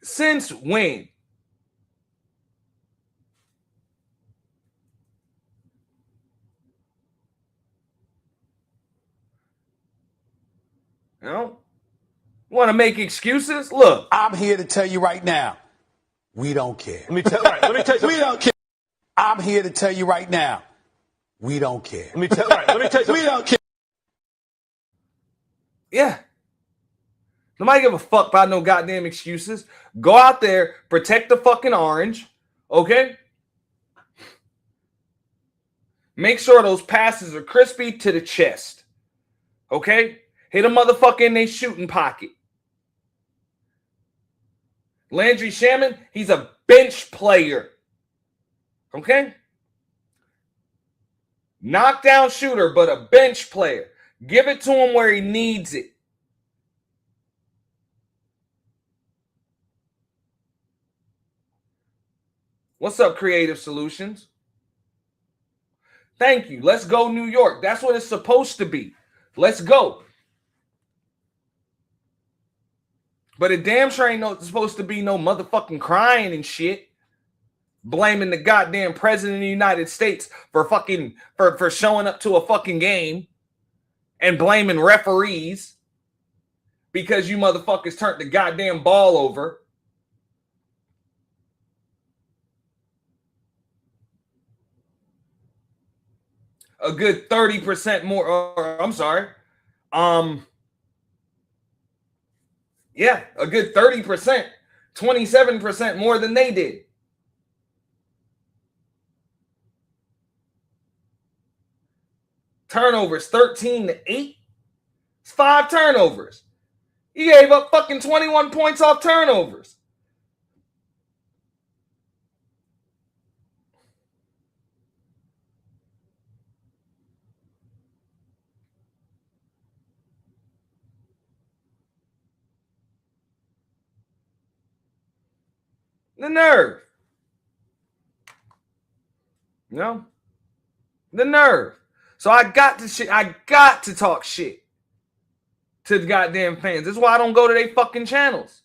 Since when? You know? Want to make excuses? Look. I'm here to tell you right now, we don't care. Let me tell you something. We don't care. I'm here to tell you right now, we don't care. Let me tell you something. We don't care. Yeah. Nobody give a fuck about no goddamn excuses. Go out there, protect the fucking orange, okay? Make sure those passes are crispy to the chest, okay? Hit a motherfucker in their shooting pocket. Landry Shaman, he's a bench player, okay? Knockdown shooter, but a bench player. Give it to him where he needs it. What's up, Creative Solutions? Thank you. Let's go, New York. That's what it's supposed to be. Let's go. But it damn sure ain't supposed to be no motherfucking crying and shit. Blaming the goddamn president of the United States for showing up to a fucking game. And blaming referees. Because you motherfuckers turned the goddamn ball over. A good 30% more, or I'm sorry. Yeah, a good 30%, 27% more than they did. Turnovers 13-8. It's 5 turnovers. You gave up fucking 21 points off turnovers. The nerve. You know? The nerve. So I got to talk shit to the goddamn fans. That's why I don't go to their fucking channels.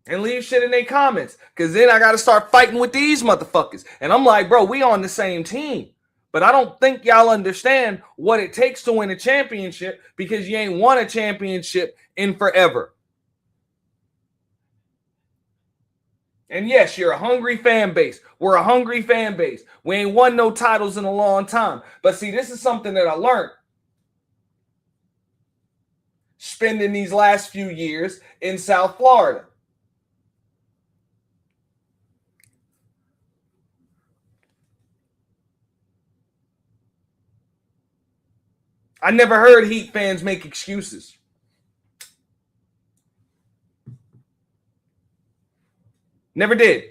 And leave shit in their comments. Because then I got to start fighting with these motherfuckers. And I'm like, bro, we on the same team. But I don't think y'all understand what it takes to win a championship because you ain't won a championship in forever. And yes, you're a hungry fan base. We're a hungry fan base. We ain't won no titles in a long time. But see, this is something that I learned spending these last few years in South Florida. I never heard Heat fans make excuses. Never did.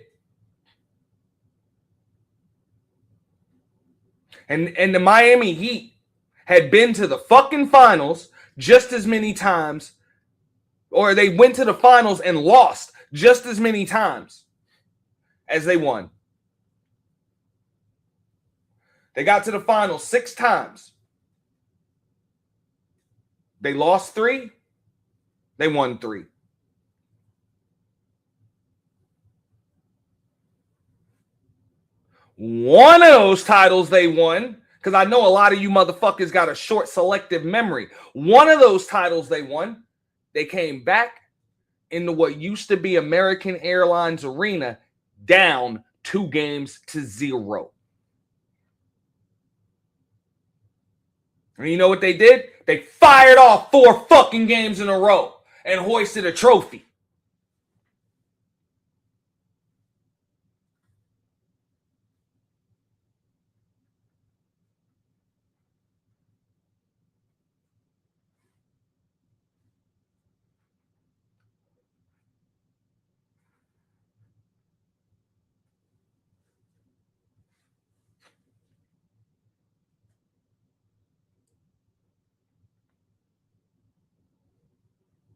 And the Miami Heat had been to the fucking finals just as many times, or they went to the finals and lost just as many times as they won. They got to the finals 6 times. They lost 3. They won 3. One of those titles they won, because I know a lot of you motherfuckers got a short selective memory. One of those titles they won, they came back into what used to be American Airlines Arena down 2-0. And you know what they did? They fired off 4 fucking games in a row and hoisted a trophy.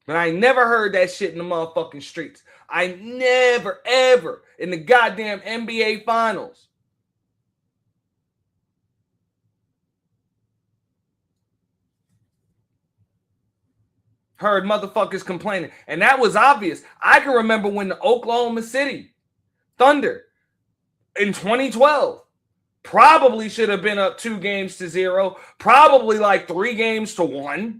But I never heard that shit in the motherfucking streets. I never, ever in the goddamn NBA Finals. Heard motherfuckers complaining. And that was obvious. I can remember when the Oklahoma City Thunder in 2012 probably should have been up 2-0, probably like 3-1.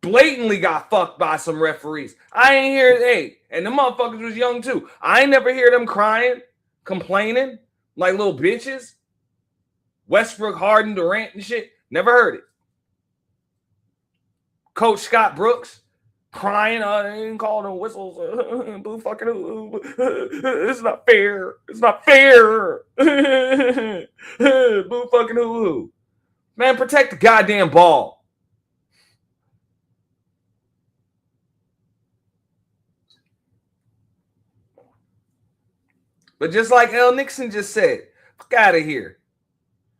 Blatantly got fucked by some referees. I ain't hear it. And the motherfuckers was young too. I ain't never hear them crying, complaining like little bitches. Westbrook, Harden, Durant and shit. Never heard it. Coach Scott Brooks crying, they didn't call no whistles. Boo fucking ooh. It's not fair. It's not fair. Boo fucking ooh. Man, protect the goddamn ball. But just like L. Nixon just said, fuck out of here.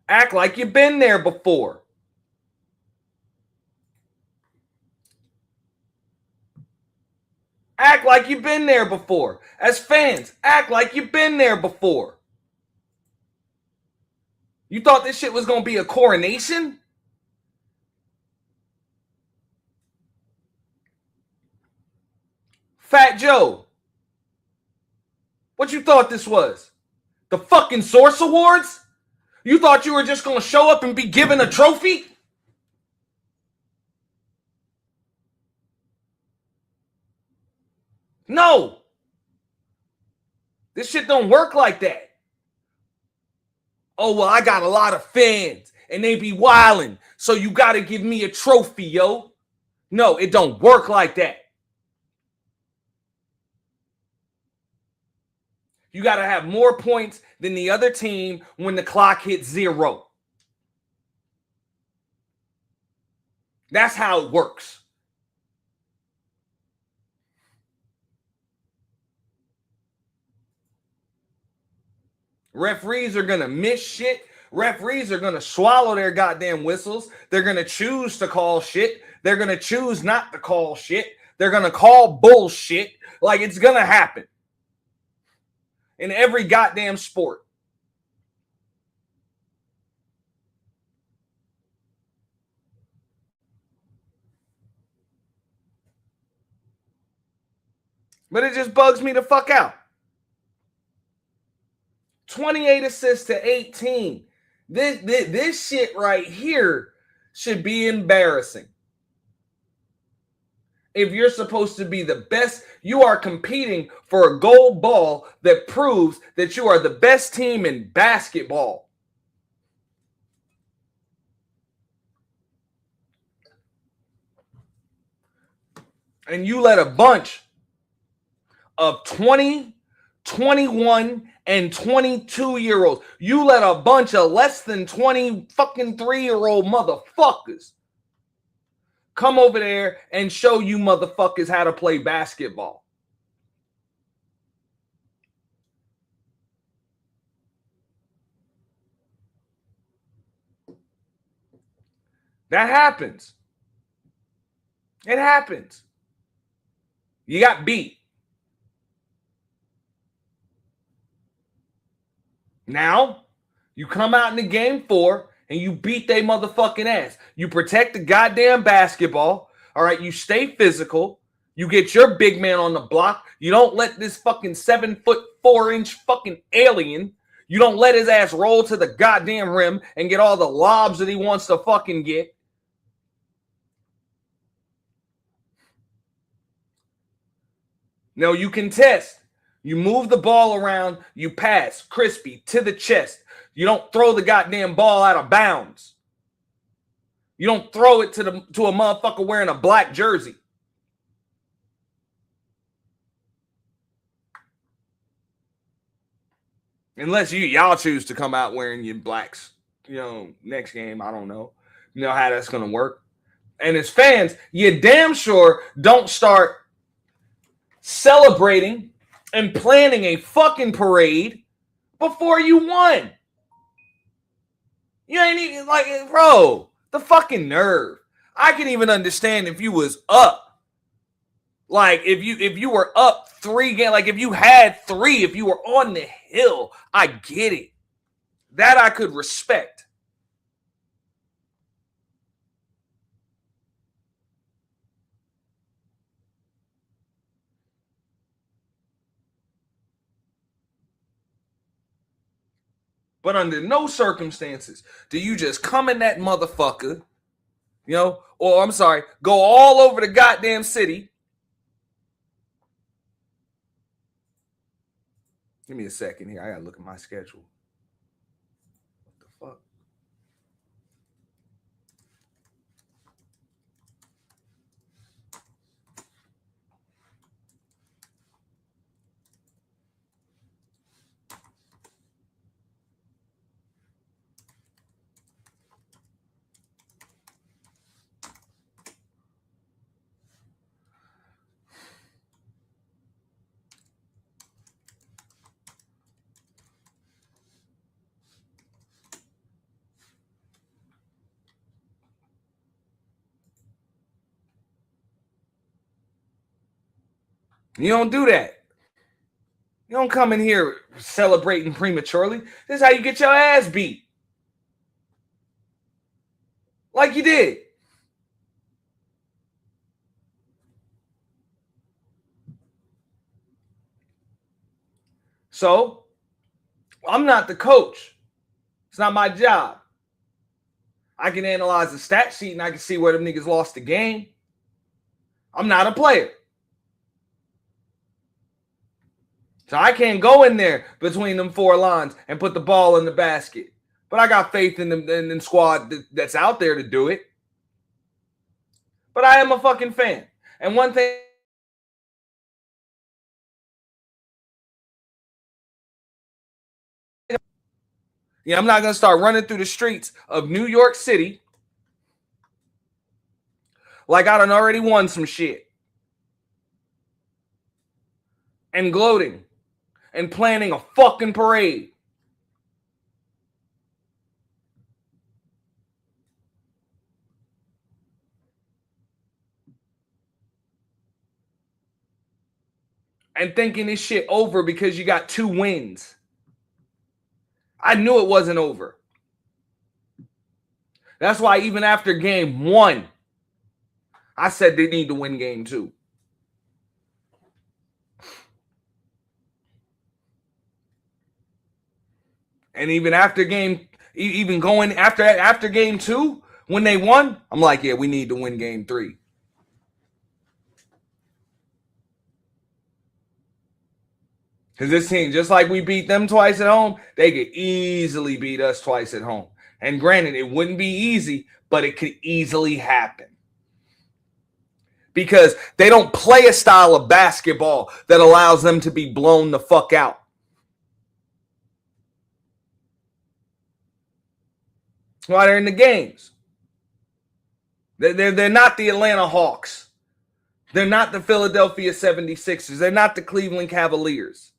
Act like you've been there before. Act like you've been there before. As fans, act like you've been there before. You thought this shit was going to be a coronation? Fat Joe, what you thought this was? The fucking Source Awards? You thought you were just going to show up and be given a trophy? No. This shit don't work like that. Oh, well, I got a lot of fans and they be wilding, so you got to give me a trophy, yo. No, it don't work like that. You got to have more points than the other team when the clock hits 0. That's how it works. Referees are going to miss shit. Referees are going to swallow their goddamn whistles. They're going to choose to call shit. They're going to choose not to call shit. They're going to call bullshit. Like, it's going to happen in every goddamn sport. But it just bugs me the fuck out. 28 assists to 18. This shit right here should be embarrassing. If you're supposed to be the best, you are competing for a gold ball that proves that you are the best team in basketball. And you let a bunch of 20, 21, and 22-year-olds, you let a bunch of less than 20 fucking 3-year-old motherfuckers come over there and show you motherfuckers how to play basketball. That happens. It happens. You got beat. Now, you come out in the game 4 and you beat they motherfucking ass. You protect the goddamn basketball. All right, you stay physical. You get your big man on the block. You don't let this fucking 7'4" fucking alien, you don't let his ass roll to the goddamn rim and get all the lobs that he wants to fucking get. No, you contest. You move the ball around. You pass. Crispy to the chest. You don't throw the goddamn ball out of bounds. You don't throw it to a motherfucker wearing a black jersey. Unless y'all choose to come out wearing your blacks, next game. I don't know. You know how that's going to work. And as fans, you damn sure don't start celebrating and planning a fucking parade before you won. You ain't even like, bro, the fucking nerve. I can even understand if you was up. Like if you were up 3 games, like if you had 3, if you were on the hill, I get it. That I could respect. But under no circumstances do you just come in that motherfucker, or I'm sorry, go all over the goddamn city. Give me a second here. I gotta look at my schedule. What the fuck? You don't do that. You don't come in here celebrating prematurely. This is how you get your ass beat. Like you did. So, I'm not the coach. It's not my job. I can analyze the stat sheet and I can see where them niggas lost the game. I'm not a player. So I can't go in there between them 4 lines and put the ball in the basket. But I got faith in the squad that's out there to do it. But I am a fucking fan. And one thing, I'm not going to start running through the streets of New York City like I done already won some shit. And gloating. And planning a fucking parade. And thinking this shit over because you got 2 wins. I knew it wasn't over. That's why even after game 1, I said they need to win game 2. And even after even going after game 2, when they won, I'm like, yeah, we need to win game 3. Because this team, just like we beat them twice at home, they could easily beat us twice at home. And granted, it wouldn't be easy, but it could easily happen. Because they don't play a style of basketball that allows them to be blown the fuck out. That's why they're in the games. They're not the Atlanta Hawks. They're not the Philadelphia 76ers. They're not the Cleveland Cavaliers.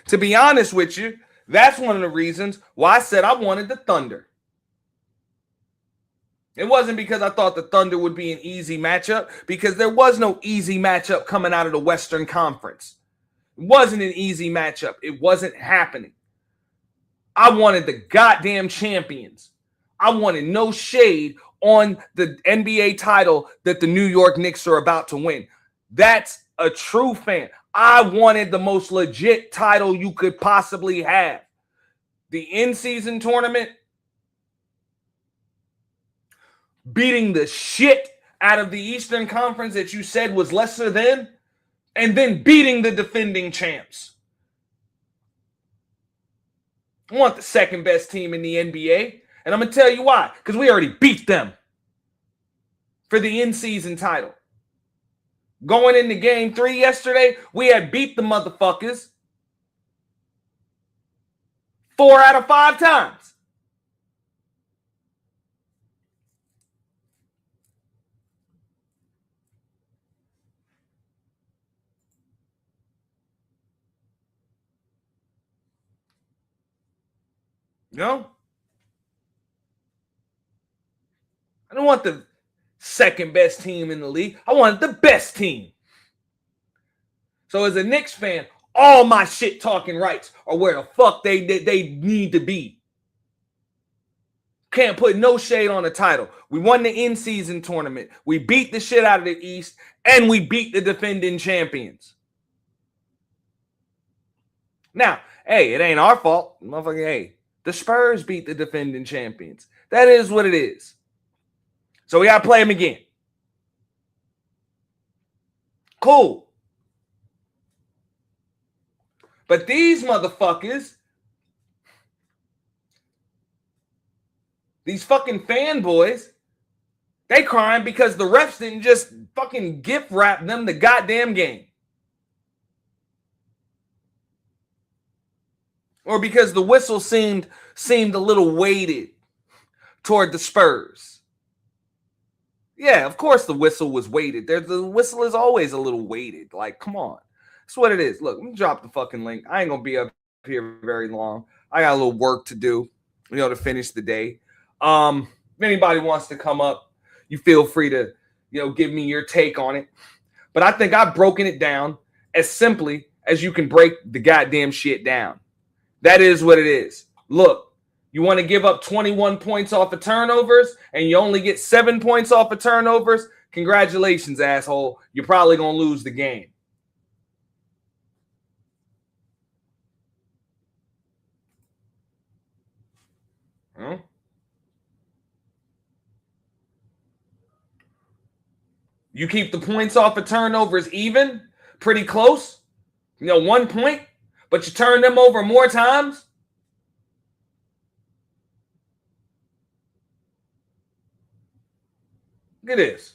To be honest with you, that's one of the reasons why I said I wanted the Thunder. It wasn't because I thought the Thunder would be an easy matchup, because there was no easy matchup coming out of the Western Conference. It wasn't an easy matchup. It wasn't happening. I wanted the goddamn champions. I wanted no shade on the NBA title that the New York Knicks are about to win. That's a true fan. I wanted the most legit title you could possibly have. The in-season tournament, beating the shit out of the Eastern Conference that you said was lesser than, and then beating the defending champs. I want the second best team in the NBA, and I'm going to tell you why. Because we already beat them for the in-season title. Going into game 3 yesterday, we had beat the motherfuckers 4 out of 5 times. You know? I don't want the second best team in the league. I wanted the best team. So as a Knicks fan, all my shit talking rights are where the fuck they need to be. Can't put no shade on the title. We won the in-season tournament. We beat the shit out of the East, and we beat the defending champions. Now, hey, it ain't our fault. Motherfucker, hey, the Spurs beat the defending champions. That is what it is. So we got to play them again. Cool. But these motherfuckers, these fucking fanboys, they crying because the refs didn't just fucking gift wrap them the goddamn game. Or because the whistle seemed a little weighted toward the Spurs. Yeah, of course the whistle was weighted. The whistle is always a little weighted. Like, come on. That's what it is. Look, let me drop the fucking link. I ain't going to be up here very long. I got a little work to do, to finish the day. If anybody wants to come up, you feel free to, give me your take on it. But I think I've broken it down as simply as you can break the goddamn shit down. That is what it is. Look, you want to give up 21 points off of turnovers and you only get 7 points off of turnovers? Congratulations, asshole. You're probably going to lose the game. Huh? You keep the points off of turnovers even, pretty close, 1 point, but you turn them over more times. Look at this.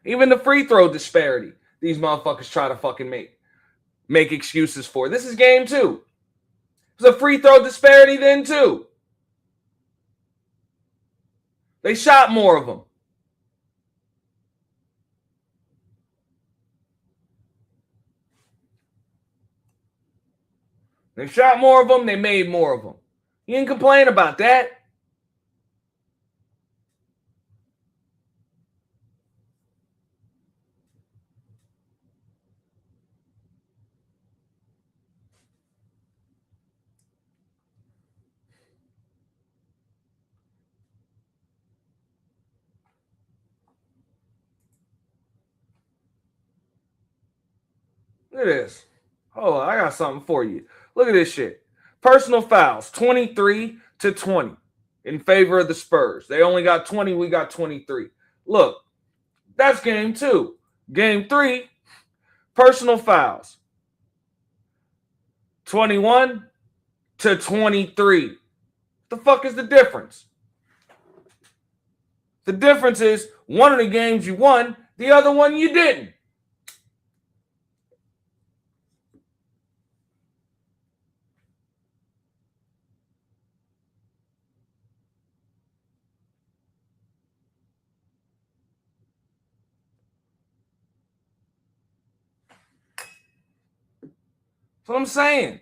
Even the free throw disparity, these motherfuckers try to fucking make excuses for. This is game 2. There's a free throw disparity then too. They shot more of them. They shot more of them. They made more of them. You didn't complain about that. Look at this. Oh, I got something for you. Look at this shit. Personal fouls, 23-20 in favor of the Spurs. They only got 20. We got 23. Look, that's game 2. Game 3, personal fouls, 21-23. The fuck is the difference? The difference is one of the games you won, the other one you didn't. That's what I'm saying.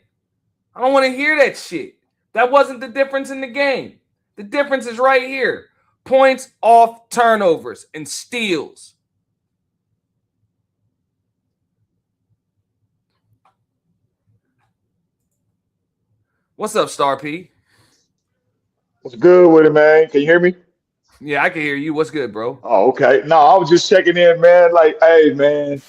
I don't want to hear that shit. That wasn't the difference in the game. The difference is right here. Points off turnovers and steals. What's up, Star P? What's good with it, man? Can you hear me? Yeah, I can hear you. What's good, bro? Oh, okay. No, I was just checking in, man. Like, hey, man.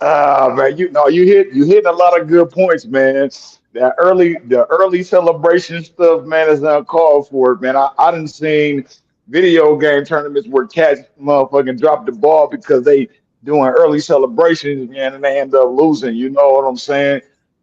Man, you hitting a lot of good points, man. The early celebration stuff, man, is uncalled for, man. I done seen video game tournaments where cats motherfucking drop the ball because they doing early celebrations, man, and they end up losing. You know what I'm saying?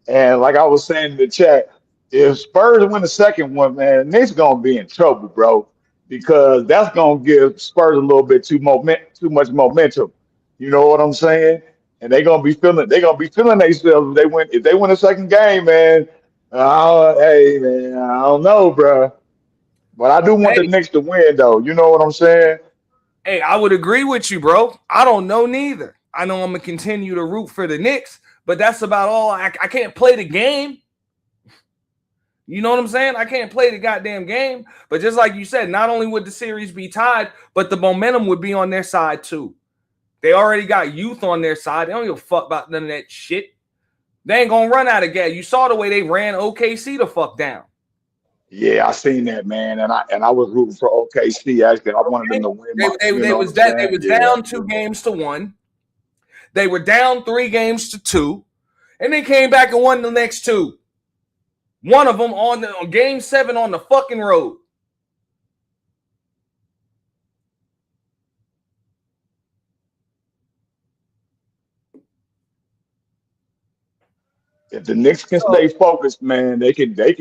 And like I was saying in the chat, if Spurs win the second one, man, Knicks gonna be in trouble, bro, because that's gonna give Spurs a little bit too much momentum. You know what I'm saying? And they gonna be feeling themselves if they win a second game, man. Hey man, I don't know, bro. But I do want the Hey, Knicks to win, though. You know what I'm saying? hey, I would agree with you, bro. I don't know neither. I know I'm gonna continue to root for the Knicks, but that's about all. I can't play the game. You know what I'm saying? I can't play the goddamn game. But just like you said, not only would the series be tied, but the momentum would be on their side too. They already got youth on their side. They don't give a fuck about none of that shit. They ain't gonna run out of gas. You saw the way they ran OKC the fuck down. Yeah, I seen that, man, and I was rooting for OKC. Actually, I wanted them Okay? to win. You They know what was I'm that they saying? was Yeah. down 2-1. They were down 3-2, and they came back and won the next 2. One of them on game 7 on the fucking road. If the Knicks can So stay focused, man, they can get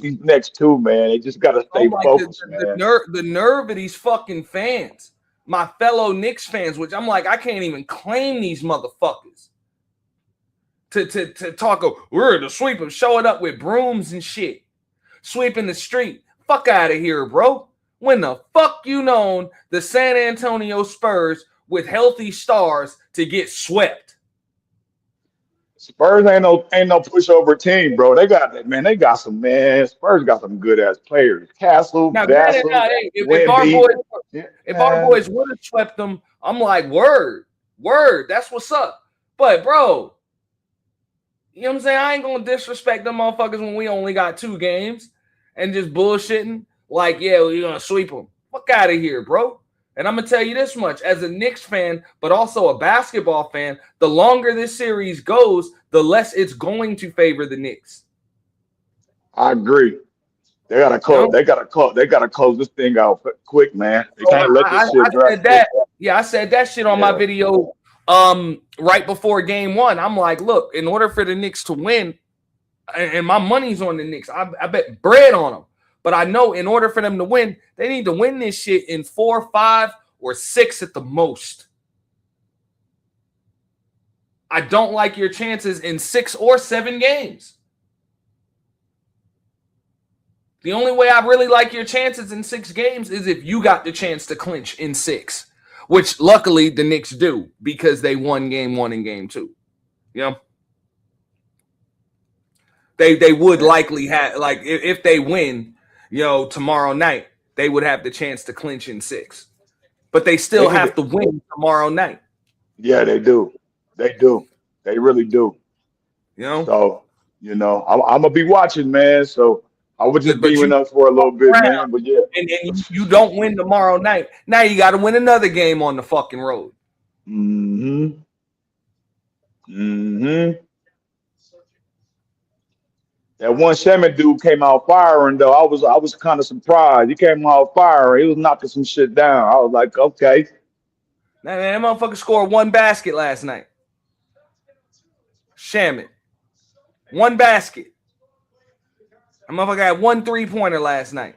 these next two, man. They just gotta I'm stay like focused, man. the nerve of these fucking fans, my fellow Knicks fans, which I'm like, I can't even claim these motherfuckers to talk. We're to sweep them, showing up with brooms and shit, sweeping the street. Fuck out of here, bro. When the fuck you known the San Antonio Spurs with healthy stars to get swept? Spurs ain't no pushover team, bro. They got that, man. They got some, man. Spurs got some good ass players. Castle, Now, granted, Vassell, hey, Wemby. Yeah, if our man. boys would have swept them, I'm like, word, that's what's up. But bro, you know what I'm saying? I ain't gonna disrespect them motherfuckers when we only got 2 games and just bullshitting. Like, yeah, we're gonna sweep them. Fuck out of here, bro. And I'm gonna tell you this much: as a Knicks fan, but also a basketball fan, the longer this series goes, the less it's going to favor the Knicks. I agree. They gotta You close. know? They gotta close this thing out quick, man. They So can't let I this shit drag. said that. Yeah, I said that shit on my Yeah, video right before game 1. I'm like, look, in order for the Knicks to win, and my money's on the Knicks, I bet bread on them. But I know in order for them to win, they need to win this shit in 4, 5, or 6 at the most. I don't like your chances in 6 or 7 games. The only way I really like your chances in 6 games is if you got the chance to clinch in 6, which luckily the Knicks do because they won game 1 and game 2. You know, they would likely have, like, if they win, tomorrow night, they would have the chance to clinch in 6, but they they still can have get. to win tomorrow night. Yeah, they do. They do. They really do. You know, So, I'm gonna be watching, man. So I was just but you beaming up for a little bit, around man. But yeah. and you don't win tomorrow night. Now you got to win another game on the fucking road. Mm-hmm. Mm-hmm. That one Sherman dude came out firing though. I was kind of surprised. He came out firing. He was knocking some shit down. I was like, okay. That motherfucker scored one basket last night. Shamit. One basket. That motherfucker had one 3-pointer last night.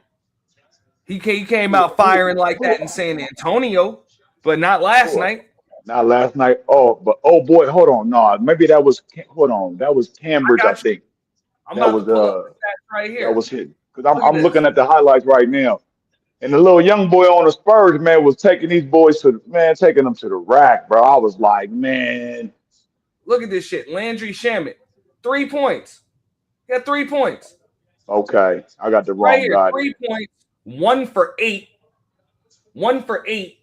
He came out firing like that in San Antonio, but not last night. Not last night. Oh, but oh boy, hold on. No, maybe that was that was Cambridge, I I got you. think. I'm That about was to pull up the stats right that here. was hit. Because Look at I'm this. looking at the highlights right now. And the little young boy on the Spurs, man, was taking these boys taking them to the rack, bro. I was like, man. Look at this shit. Landry Shamit. 3 points. He had 3 points. Okay. I got the Right wrong here. guy. 3 points. 1 for 8. 1 for 8.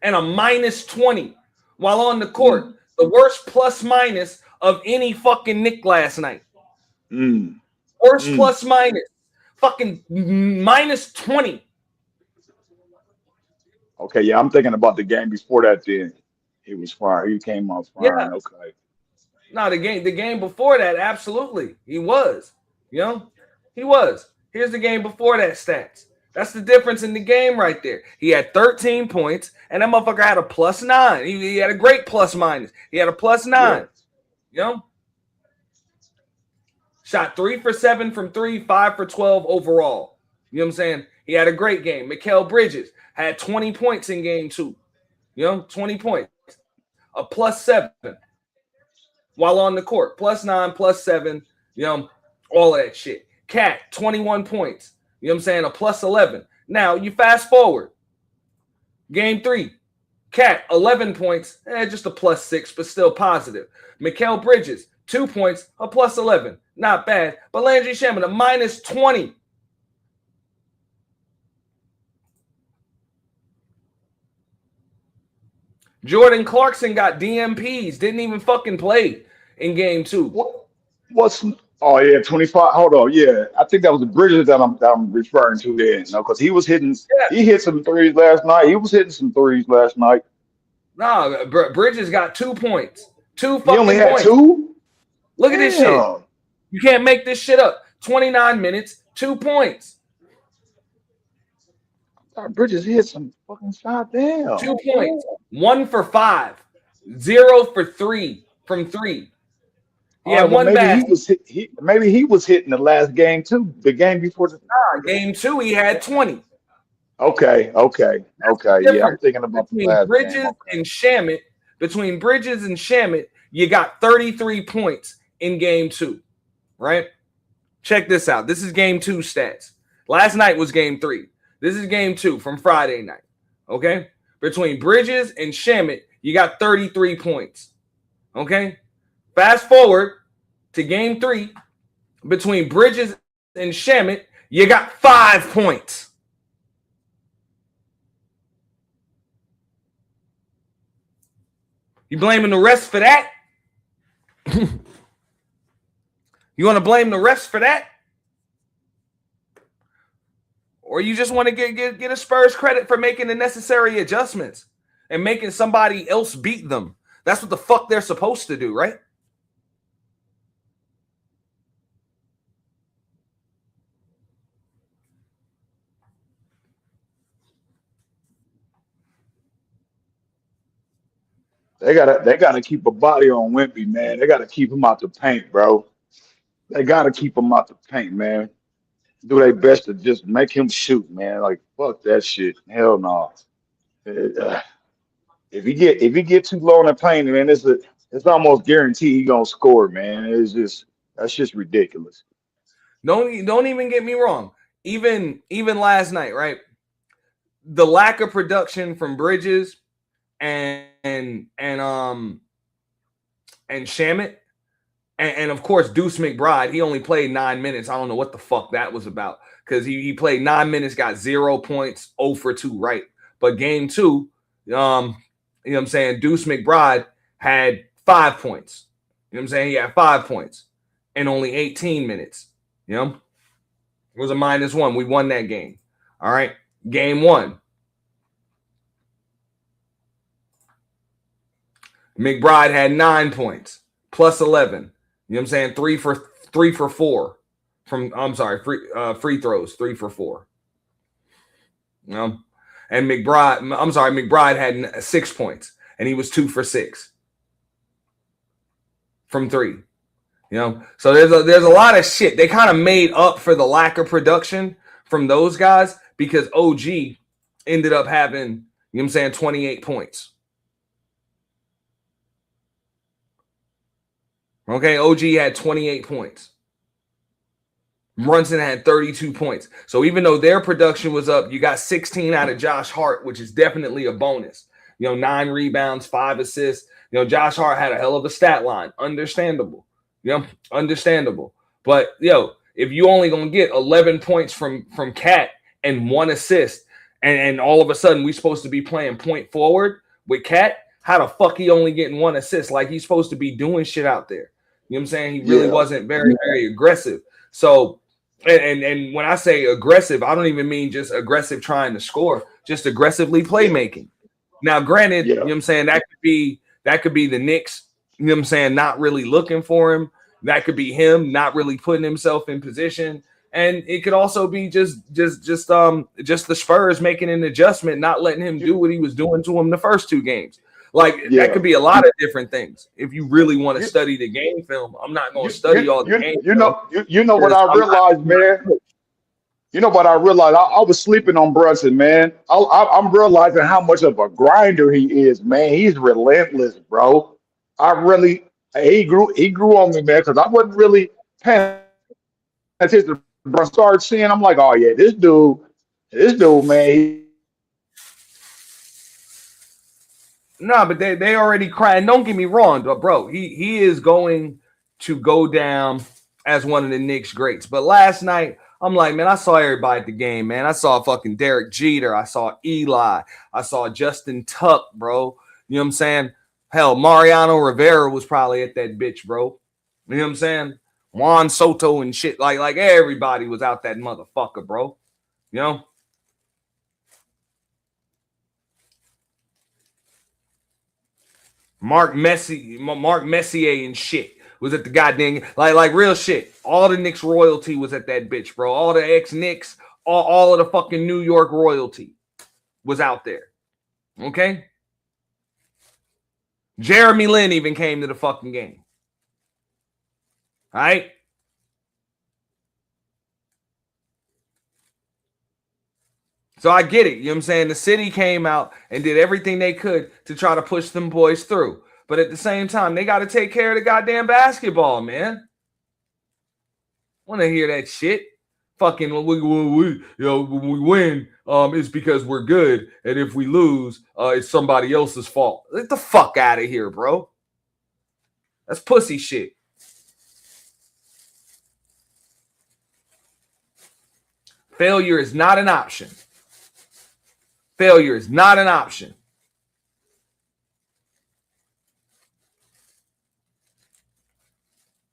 And a -20 while on the court. The worst plus minus of any fucking Knick last night. Worst plus minus. Fucking -20. Okay, yeah, I'm thinking about the game before that then. He was firing. He came out firing. Yeah. Okay. No, the game before that, absolutely. He was. You know? He was. Here's the game before that stats. That's the difference in the game right there. He had 13 points, and that motherfucker had a +9. He had a great plus minus. He had a +9. Yeah. You know? Shot 3 for 7 from 3, 5 for 12 overall. You know what I'm saying? He had a great game. Mikal Bridges had 20 points in game 2. You know, 20 points. A +7 while on the court. +9, +7, you know, all of that shit. Cat, 21 points. You know what I'm saying? A +11. Now, you fast forward. Game 3. Cat, 11 points. Just a +6, but still positive. Mikal Bridges, 2 points, a +11. Not bad. But Landry Shaman, a -20. Jordan Clarkson got DMPs. Didn't even fucking play in game 2. What's 25. Hold on, yeah. I think that was the Bridges that I'm referring to then. No, because he was hitting he hit some threes last night. He was hitting some threes last night. No, Bridges got 2 points. 2 fucking He only had points. 2? Look at this shit. You can't make this shit up. 29 minutes, 2 points. Bridges hit some fucking shot down. 2 points. 1 for 5. 0 for 3 from 3. Yeah, one basket. Maybe he was hitting the last game too. The game before the game 2, he had 20. Okay. Yeah, I'm thinking about the last Bridges game. and Shamit. Between Bridges and Shamit, you got 33 points in game 2. Right? Check this out. This is game 2 stats. Last night was game 3. This is game 2 from Friday night. Okay? Between Bridges and Shamit, you got 33 points. Okay? Fast forward to game 3. Between Bridges and Shamit, you got 5 points. You blaming the refs for that? You want to blame the refs for that? Or you just want to get a Spurs credit for making the necessary adjustments and making somebody else beat them? That's what the fuck they're supposed to do, right? They gotta keep a body on Wimpy, man. They gotta keep him out the paint, bro. They gotta keep him out the paint, man. Do their best to just make him shoot, man. Like fuck that shit. Hell no. If he get too low in the paint, man, it's almost guaranteed he gonna score, man. That's just ridiculous. Don't even get me wrong. Even last night, right? The lack of production from Bridges and Shamit, and of course Deuce McBride. He only played 9 minutes. I don't know what the fuck that was about, because he played 9 minutes, got 0 points, 0 for 2, right? But game 2, you know what I'm saying, Deuce McBride had 5 points. You know what I'm saying? He had 5 points in only 18 minutes. You know, it was a -1. We won that game. All right. Game 1. McBride had 9 points, +11. You know what I'm saying? 3 3 for 4 free throws, 3 for 4. You know, and McBride had 6 points, and he was 2 for 6 from 3. You know, so there's a lot of shit. They kind of made up for the lack of production from those guys because OG ended up having, you know what I'm saying, 28 points. Okay, OG had 28 points. Brunson had 32 points. So even though their production was up, you got 16 out of Josh Hart, which is definitely a bonus. You know, 9 rebounds, 5 assists. You know, Josh Hart had a hell of a stat line. Understandable. You know, understandable. But, if you only going to get 11 points from Cat and 1 assist, and all of a sudden we supposed to be playing point forward with Cat, how the fuck he only getting 1 assist? Like he's supposed to be doing shit out there. You know what I'm saying? He really wasn't very, very aggressive. So, and when I say aggressive, I don't even mean just aggressive trying to score, just aggressively playmaking. Now, granted, you know what I'm saying, that could be the Knicks, you know what I'm saying, not really looking for him. That could be him not really putting himself in position. And it could also be just the Spurs making an adjustment, not letting him do what he was doing to him the first 2 games. Like that could be a lot of different things. If you really want to study the game film, I'm not going to study all the game. You know what I realized, man. You know what I realized? I was sleeping on Brunson, man. I'm realizing how much of a grinder he is, man. He's relentless, bro. He grew on me, man, because I wasn't really paying attention to Brunson. Started seeing, I'm like, oh yeah, this dude, man. No, but they already crying. Don't get me wrong, but bro, he is going to go down as one of the Knicks greats. But last night, I'm like, man, I saw everybody at the game, man. I saw fucking Derek Jeter. I saw Eli. I saw Justin Tuck, bro. You know what I'm saying? Hell, Mariano Rivera was probably at that bitch, bro. You know what I'm saying? Juan Soto and shit. Like everybody was out that motherfucker, bro. You know? Mark Messier and shit was at the goddamn, like real shit. All the Knicks royalty was at that bitch, bro. All the ex-Knicks, all of the fucking New York royalty was out there. Okay? Jeremy Lin even came to the fucking game. All right? So I get it. You know what I'm saying? The city came out and did everything they could to try to push them boys through. But at the same time, they got to take care of the goddamn basketball, man. Want to hear that shit? Fucking when we win, it's because we're good, and if we lose, it's somebody else's fault. Get the fuck out of here, bro. That's pussy shit. Failure is not an option. Failure is not an option.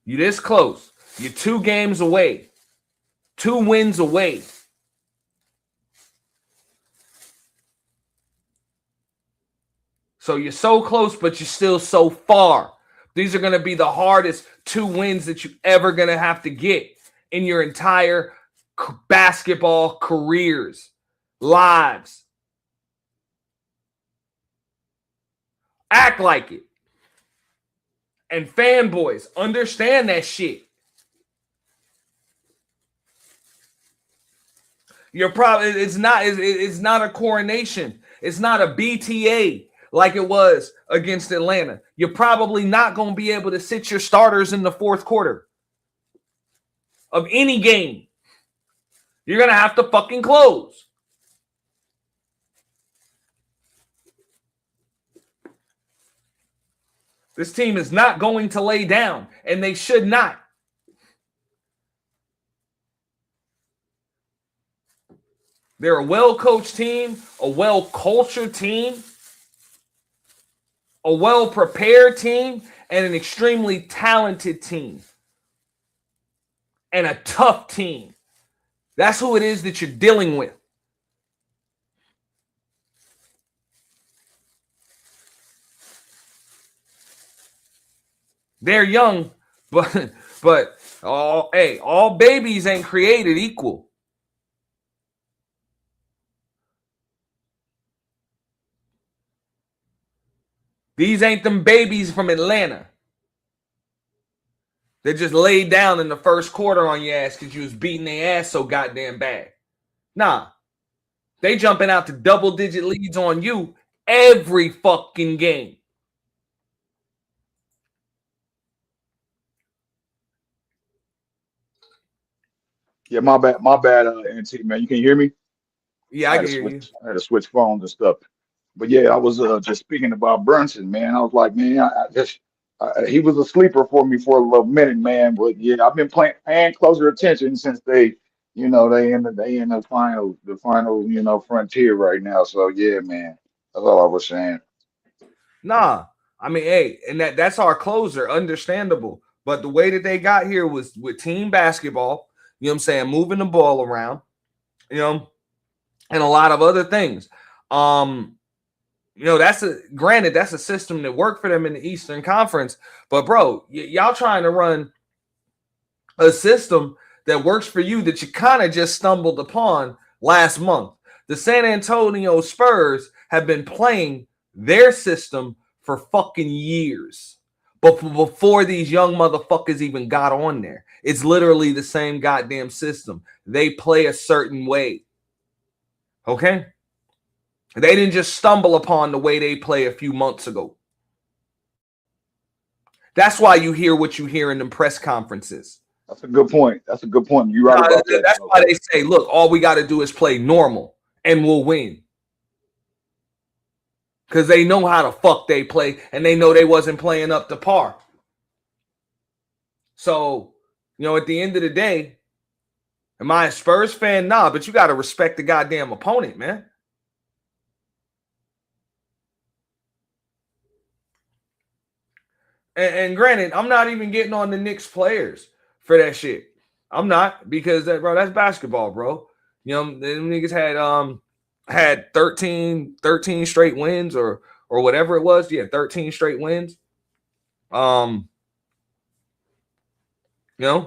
You this close. You're 2 games away. 2 wins away. So you're so close, but you're still so far. These are going to be the hardest 2 wins that you're ever going to have to get in your entire basketball careers, lives. Act like it. And fanboys, understand that shit. You're probably it's not a coronation. It's not a BTA like it was against Atlanta. You're probably not going to be able to sit your starters in the 4th quarter of any game. You're going to have to fucking close. This team is not going to lay down, and they should not. They're a well-coached team, a well-cultured team, a well-prepared team, and an extremely talented team. And a tough team. That's who it is that you're dealing with. They're young, but But all babies ain't created equal. These ain't them babies from Atlanta. They just laid down in the first quarter on your ass because you was beating their ass so goddamn bad. Nah. They jumping out to double-digit leads on you every fucking game. Yeah, my bad, NT, man. You can hear me? Yeah, I can hear you. I had to switch phones and stuff. But yeah, I was just speaking about Brunson, man. I was like, man, he was a sleeper for me for a little minute, man. But yeah, I've been paying closer attention since they in the final frontier right now. So yeah, man, that's all I was saying. Nah. I mean, hey, and that's our closer, understandable. But the way that they got here was with team basketball, you know what I'm saying, moving the ball around, you know, and a lot of other things. That's a system that worked for them in the Eastern Conference. But bro, y'all trying to run a system that works for you that you kind of just stumbled upon last month. The San Antonio Spurs have been playing their system for fucking years. But before these young motherfuckers even got on there, it's literally the same goddamn system. They play a certain way. Okay? They didn't just stumble upon the way they play a few months ago. That's why you hear what you hear in them press conferences. That's a good point. You're right about that. That's why they say, look, all we got to do is play normal and we'll win. Because they know how the fuck they play and they know they wasn't playing up to par. So, at the end of the day, am I a Spurs fan? Nah, but you got to respect the goddamn opponent, man. And granted, I'm not even getting on the Knicks players for that shit. I'm not, because that's basketball, bro. Them niggas had 13 straight wins or whatever it was. Yeah, 13 straight wins. And then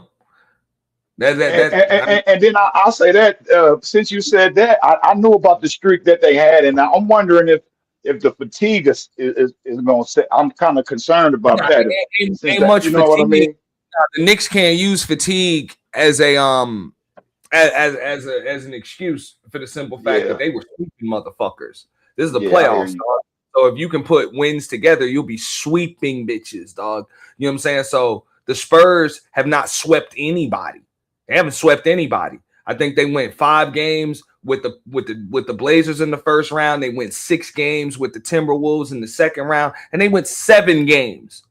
I'll say that since you said that, I knew about the streak that they had, and I'm wondering if the fatigue is going to set. I'm kind of concerned about that. Ain't much fatigue. What I mean? The Knicks can't use fatigue as a as an excuse for the simple fact that they were sweeping motherfuckers. This is the playoffs, dog. So if you can put wins together, you'll be sweeping bitches, dog. You know what I'm saying? So the Spurs have not swept anybody. They haven't swept anybody. I think they went 5 games with the Blazers in the first round. They went 6 games with the Timberwolves in the second round, and they went 7 games.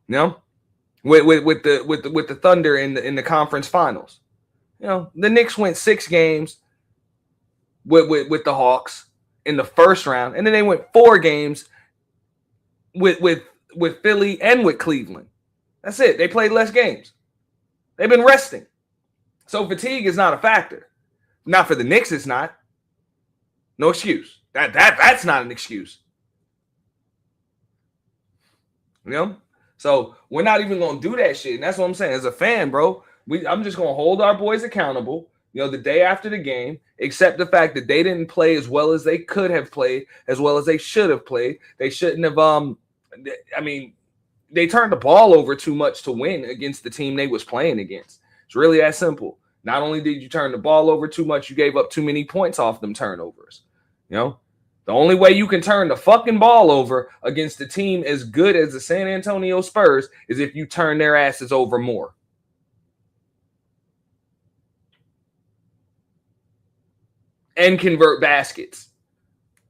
With the Thunder in the conference finals. The Knicks went 6 games with the Hawks in the first round, and then they went 4 games with Philly and with Cleveland. That's it. They played less games. They've been resting. So fatigue is not a factor. Not for the Knicks, it's not. No excuse. That's not an excuse. So we're not even gonna do that shit. And that's what I'm saying. As a fan, bro, I'm just gonna hold our boys accountable, the day after the game, accept the fact that they didn't play as well as they could have played, as well as they should have played. They shouldn't have they turned the ball over too much to win against the team they was playing against. It's really that simple. Not only did you turn the ball over too much, you gave up too many points off them turnovers. The only way you can turn the fucking ball over against a team as good as the San Antonio Spurs is if you turn their asses over more. And convert baskets.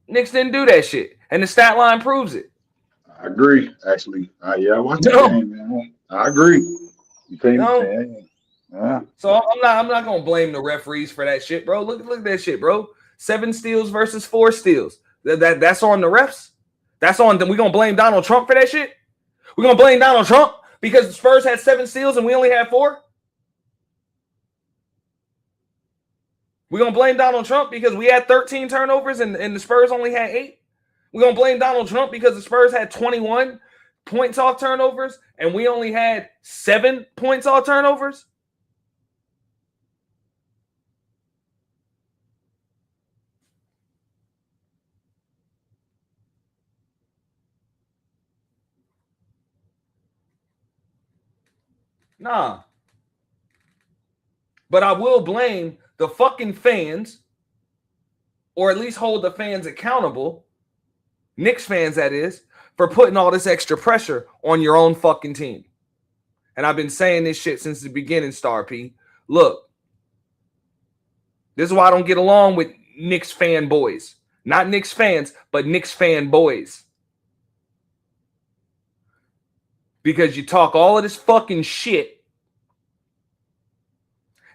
Knicks didn't do that shit. And the stat line proves it. I agree, actually. I watched the game, man. I agree. You can't. Yeah. So I'm not gonna blame the referees for that shit, bro. Look at that shit, bro. 7 steals versus 4 steals. That's on the refs. That's on them. We gonna blame Donald Trump for that shit? We're gonna blame Donald Trump because the Spurs had 7 steals and we only had 4? We're gonna blame Donald Trump because we had 13 turnovers and the Spurs only had 8? We're gonna blame Donald Trump because the Spurs had 21 points off turnovers and we only had 7 points off turnovers? Nah. But I will blame the fucking fans, or at least hold the fans accountable, Knicks fans that is, for putting all this extra pressure on your own fucking team. And I've been saying this shit since the beginning, Star P. Look, this is why I don't get along with Knicks fanboys. Not Knicks fans, but Knicks fanboys. Because you talk all of this fucking shit,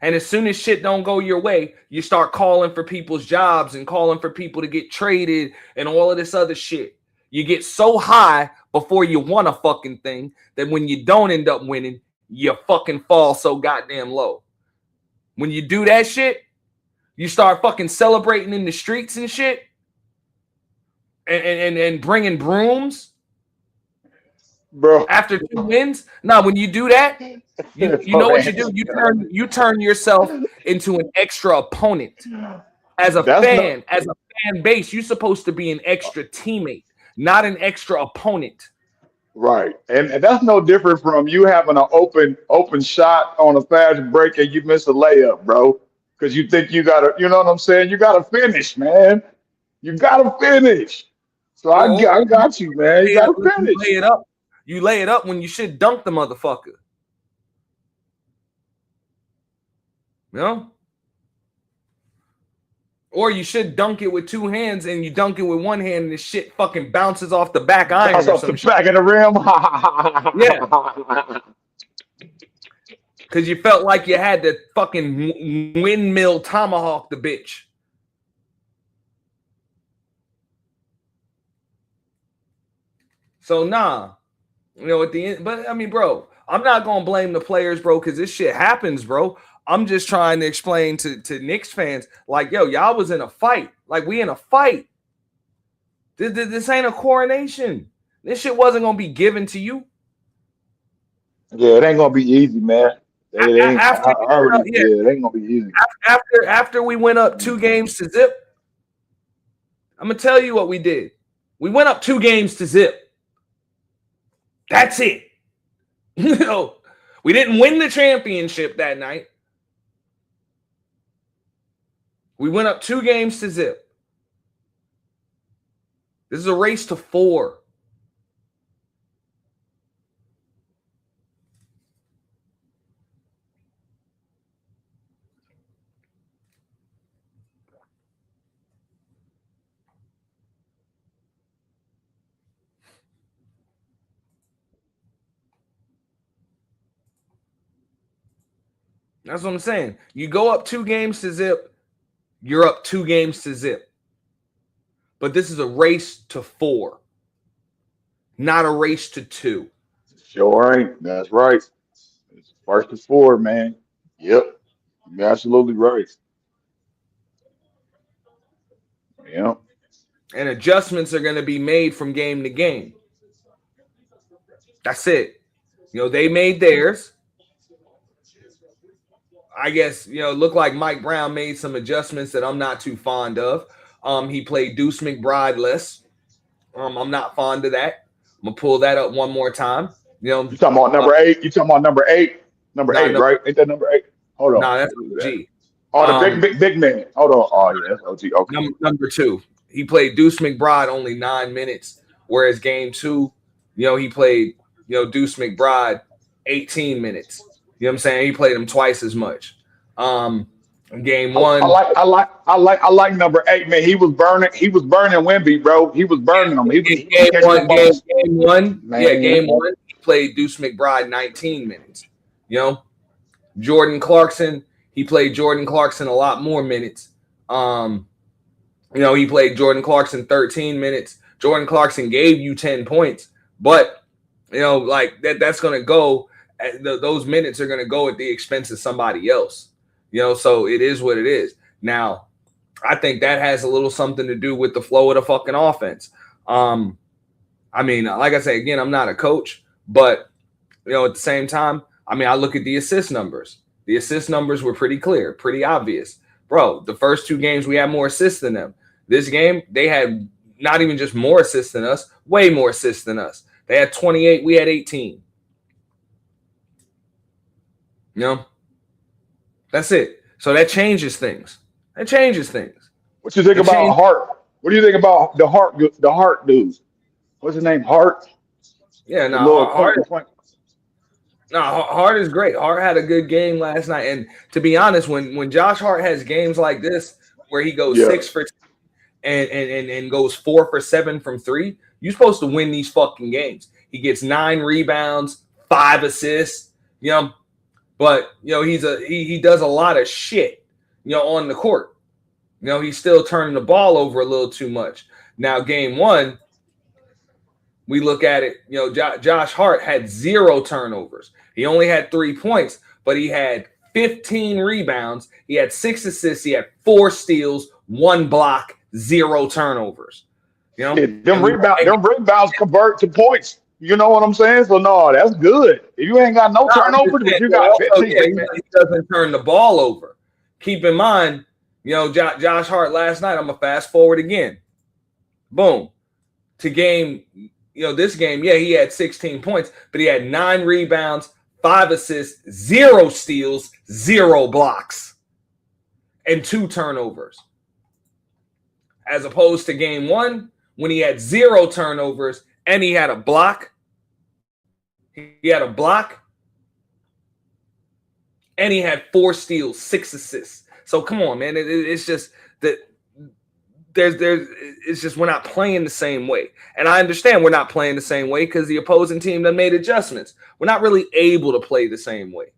and as soon as shit don't go your way, you start calling for people's jobs and calling for people to get traded and all of this other shit. You get so high before you won a fucking thing that when you don't end up winning, you fucking fall so goddamn low. When you do that shit, you start fucking celebrating in the streets and shit and bringing brooms, bro. after 2 wins. Now, when you do that, you know what you do? You turn yourself into an extra opponent. As a fan base, you're supposed to be an extra teammate, not an extra opponent. Right. And that's no different from you having an open shot on a fast break and you miss a layup, bro. Because you think you gotta, you know what I'm saying? You gotta finish, man. You gotta finish. So I got you, man. You gotta finish. You lay it up when you should dunk the motherfucker. You know? Or you should dunk it with 2 hands and you dunk it with 1 hand and the shit fucking bounces off the back iron. Bounce off the back of the rim. Yeah. Because you felt like you had to fucking windmill tomahawk the bitch. So, nah. You know, at the end, but I mean, bro, I'm not going to blame the players, bro, because this shit happens, bro. I'm just trying to explain to Knicks fans, like, yo, y'all was in a fight. Like, we in a fight. This ain't a coronation. This shit wasn't going to be given to you. Yeah, it ain't going to be easy, man. It ain't going to be easy. After we went up 2 games to zip, I'm going to tell you what we did. We went up 2 games to zip. That's it. No, we didn't win the championship that night. We went up 2 games to zip. This is a race to 4. That's what I'm saying. You go up 2 games to zip, you're up 2 games to zip. But this is a race to 4, not a race to 2. Sure ain't. That's right. It's first to 4, man. Yep. You're absolutely right. Yep. And adjustments are going to be made from game to game. That's it. You know, they made theirs. I guess, you know, it looked like Mike Brown made some adjustments that I'm not too fond of. He played Deuce McBride less. I'm not fond of that. I'm going to pull that up one more time. You know, You talking about number 8? You talking about number 8? Number 8, right? Ain't that number 8? Hold on. No, that's OG. Oh, the big man. Hold on. Oh, yeah, that's OG. Okay. Number 2. He played Deuce McBride only 9 minutes, whereas game 2, you know, he played, you know, Deuce McBride 18 minutes. You know what I'm saying? He played him twice as much. Game 1. I like number 8, man. He was burning Wemby, bro. He was burning him. Game one. Yeah, game 1. He played Deuce McBride 19 minutes. You know, Jordan Clarkson. He played Jordan Clarkson a lot more minutes. You know, he played Jordan Clarkson 13 minutes. Jordan Clarkson gave you 10 points, but you know, like that's going to go. Those minutes are going to go at the expense of somebody else. You know, so it is what it is. Now, I think that has a little something to do with the flow of the fucking offense. I mean, like I say again, I'm not a coach, but at the same time, I mean, I look at the assist numbers. The assist numbers were pretty clear, pretty obvious. Bro, the first 2 games we had more assists than them. This game, they had not even just more assists than us, way more assists than us. They had 28, we had 18. That's it. So that changes things. That changes things. What you think about Hart? What do you think about the Hart dude? What's his name? Hart? Yeah, The no, little Hart is great. Hart had a good game last night. And to be honest, when Josh Hart has games like this where he goes Yeah. 6 for 10 and goes 4 for 7 from 3, you're supposed to win these fucking games. He gets 9 rebounds, 5 assists, but he does a lot of shit, on the court. He's still turning the ball over a little too much. Now, game 1, we look at it, Josh Hart had 0 turnovers. He only had 3 points, but he had 15 rebounds. He had 6 assists. He had 4 steals, 1 block, 0 turnovers. Them rebounds convert to points. You know what I'm saying? So no, that's good. If you ain't got no turnovers, but you got 15. He doesn't turn the ball over. Keep in mind, Josh Hart last night. I'm gonna fast forward again. Boom, to game. This game, he had 16 points, but he had 9 rebounds, 5 assists, 0 steals, 0 blocks, and 2 turnovers. As opposed to game 1, when he had 0 turnovers and he had a block. And he had 4 steals, 6 assists. So come on, man. It's just that it's just we're not playing the same way. And I understand we're not playing the same way because the opposing team done made adjustments. We're not really able to play the same way.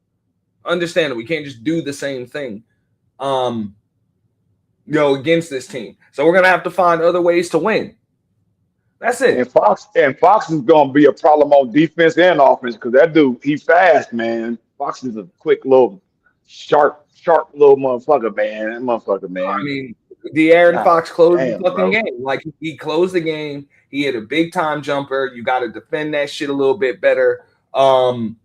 Understand that we can't just do the same thing against this team. So we're gonna have to find other ways to win. That's it. And Fox is gonna be a problem on defense and offense because that dude, he fast, man. Fox is a quick little sharp little motherfucker, man. That motherfucker, man. I mean, De'Aaron Fox closed the fucking bro. game. Like he closed the game. He hit a big time jumper. You got to defend that shit a little bit better. You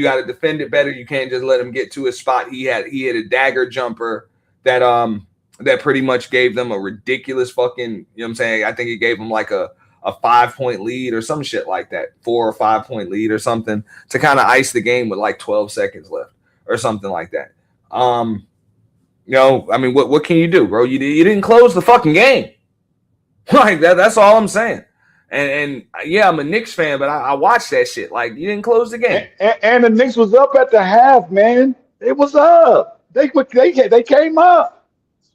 got to defend it better. You can't just let him get to his spot. He hit a dagger jumper that pretty much gave them a ridiculous fucking, you know what I'm saying? I think it gave them like a 5-point lead or some shit like that, 4 or 5 point lead or something to kind of ice the game with like 12 seconds left or something like that. I mean, what can you do, bro? You didn't close the fucking game. Like that's all I'm saying. And yeah, I'm a Knicks fan, but I watched that shit. Like you didn't close the game. And the Knicks was up at the half, man. It was up. They came up.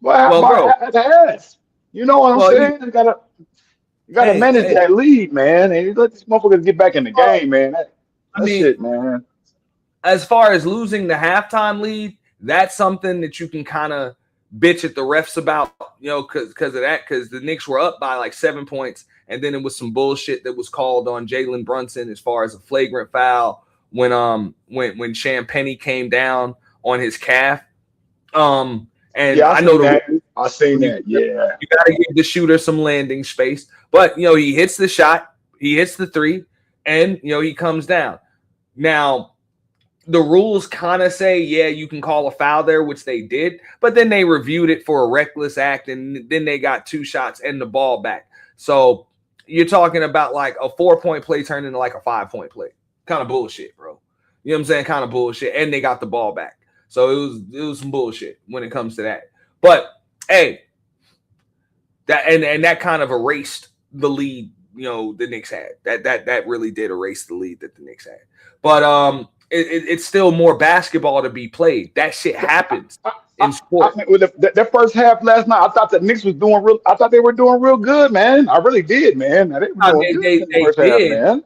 Well, at the half. You know what I'm saying? You gotta manage that lead, man, and let these motherfuckers get back in the game, man. That shit, man. As far as losing the halftime lead, that's something that you can kind of bitch at the refs about, because of that, because the Knicks were up by like 7 points, and then it was some bullshit that was called on Jalen Brunson as far as a flagrant foul when Champagnie came down on his calf. And yeah, I know I seen that. Yeah, you got to give the shooter some landing space, but he hits the shot, he hits the 3, and he comes down. Now, the rules kind of say, yeah, you can call a foul there, which they did, but then they reviewed it for a reckless act, and then they got 2 shots and the ball back. So you're talking about like a 4-point play turned into like a 5-point play. Kind of bullshit, bro. You know what I'm saying? Kind of bullshit, and they got the ball back. So it was some bullshit when it comes to that. But hey, that kind of erased the lead, the Knicks had. That really did erase the lead that the Knicks had. But it's still more basketball to be played. That shit happens in sports. With that first half last night, I thought the Knicks was doing real. I thought they were doing real good, man. I really did, man. They were doing good in the first half, man.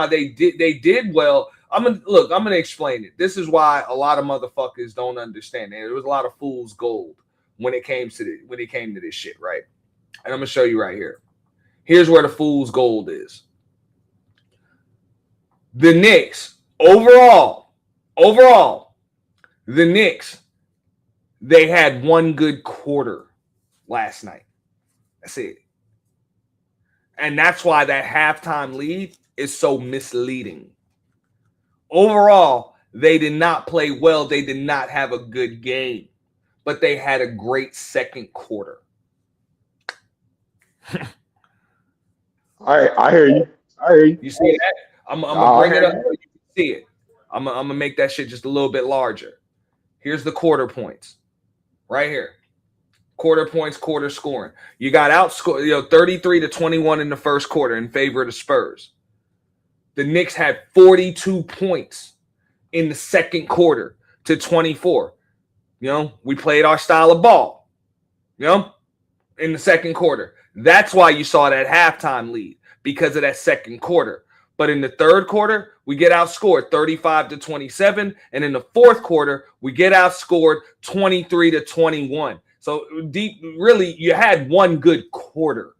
They did well. I'm gonna explain it. This is why a lot of motherfuckers don't understand. There was a lot of fool's gold when it came to this shit, right? And I'm gonna show you right here. Here's where the fool's gold is. The Knicks overall, the Knicks, they had 1 good quarter last night. That's it. And that's why that halftime lead is so misleading. Overall, they did not play well. They did not have a good game, but they had a great second quarter. I hear you. I hear you. You see that? I'm gonna bring it up so you can see it. I'm gonna make that shit just a little bit larger. Here's the quarter points, right here. Quarter points, quarter scoring. You got outscored, 33-21 in the first quarter in favor of the Spurs. The Knicks had 42 points in the second quarter to 24. We played our style of ball, in the second quarter. That's why you saw that halftime lead, because of that second quarter. But in the third quarter, we get outscored 35-27. And in the fourth quarter, we get outscored 23-21. So really, you had one good quarter.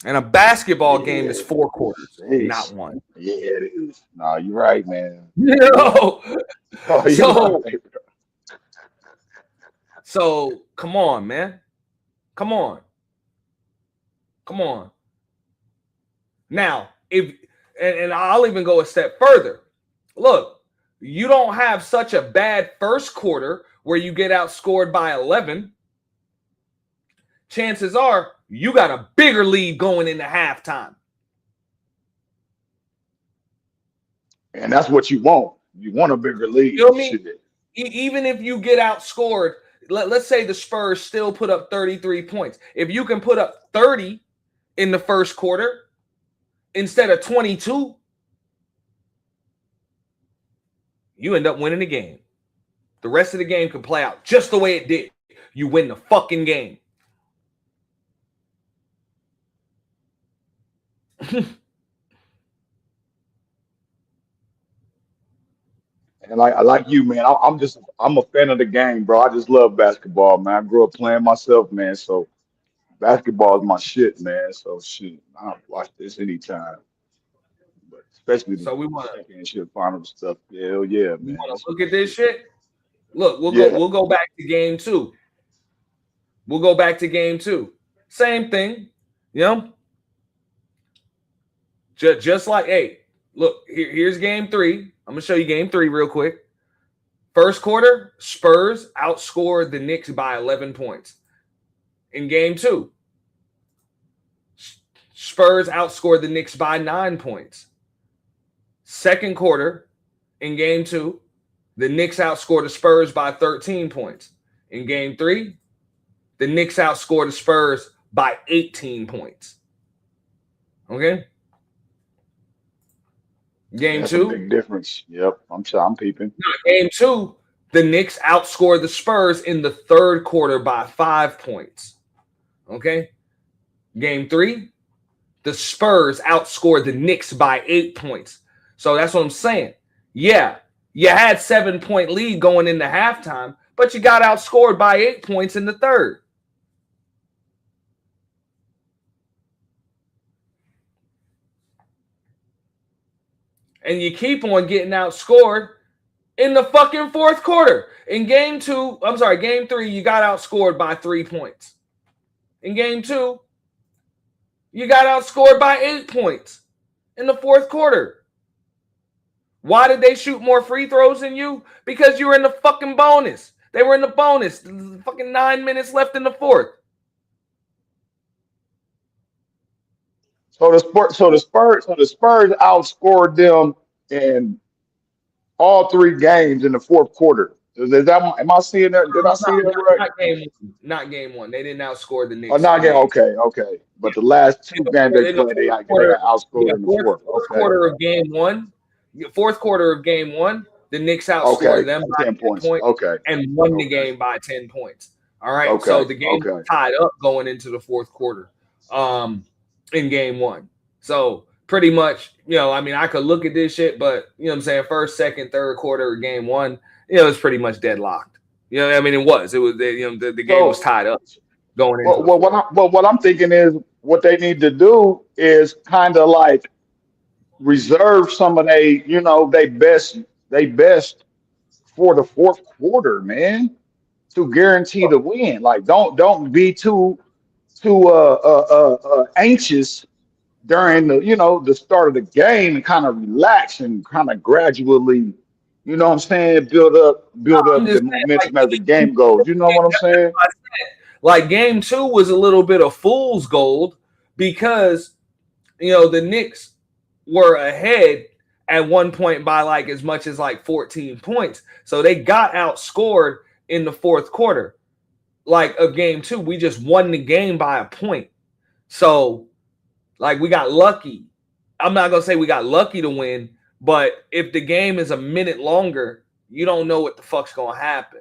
And a basketball game is 4 quarters, not one. Yeah, it is. No, you're right, man. So come on, man. Come on. Now, and I'll even go a step further. Look, you don't have such a bad first quarter where you get outscored by 11. Chances are you got a bigger lead going into halftime. And that's what you want. You want a bigger lead. You know what I mean? Even if you get outscored, let's say the Spurs still put up 33 points. If you can put up 30 in the first quarter instead of 22, you end up winning the game. The rest of the game can play out just the way it did. You win the fucking game. And I like you, man. I'm a fan of the game, bro. I just love basketball, man. I grew up playing myself, man. So basketball is my shit, man. So shit, I'll watch this anytime. But especially the championship final stuff. Hell yeah, man. Look at this shit. Look, we'll go back to game 2. We'll go back to game 2. Same thing, Just like, hey, look, here's game 3. I'm going to show you game 3 real quick. First quarter, Spurs outscored the Knicks by 11 points. In game 2, Spurs outscored the Knicks by 9 points. Second quarter, in game 2, the Knicks outscored the Spurs by 13 points. In game 3, the Knicks outscored the Spurs by 18 points. Okay? Game That's 2. a big difference. Yep, I'm peeping. Game 2, the Knicks outscored the Spurs in the third quarter by 5 points. Okay? Game 3, the Spurs outscored the Knicks by 8 points. So that's what I'm saying. Yeah, you had 7-point lead going into halftime, but you got outscored by 8 points in the third. And you keep on getting outscored in the fucking fourth quarter. In game 3, you got outscored by 3 points. In game 2, you got outscored by 8 points in the fourth quarter. Why did they shoot more free throws than you? Because you were in the fucking bonus. They were in the bonus. Fucking 9 minutes left in the fourth. So the Spurs outscored them in all 3 games in the fourth quarter. Am I seeing that? Did I see that right? Not game 1. They didn't outscore the Knicks. Oh, not game. Okay. But the last 2 games they played, they got outscored in the fourth. Quarter of game 1. Fourth quarter of game 1, the Knicks outscored them by 10 points. And won the game by 10 points. All right. So the game was tied up going into the fourth quarter. In game 1. So pretty much, I could look at this shit, but I'm saying first, second, third quarter of game 1, it's pretty much deadlocked. It was the game was tied up going into. What I'm thinking is what they need to do is kind of like reserve some of they best for the fourth quarter, man. to guarantee the win. Like don't be too anxious during the start of the game, and kind of relax and kind of gradually, what I'm saying, build I'm up just the saying, like, momentum as the game goes. You know what I'm saying? like game two was a little bit of fool's gold because the Knicks were ahead at one point by like as much as like 14 points. So they got outscored in the fourth quarter, like of game two. We just won the game by a point. So like we got lucky. I'm not gonna say we got lucky to win, but if the game is a minute longer, you don't know what the fuck's gonna happen.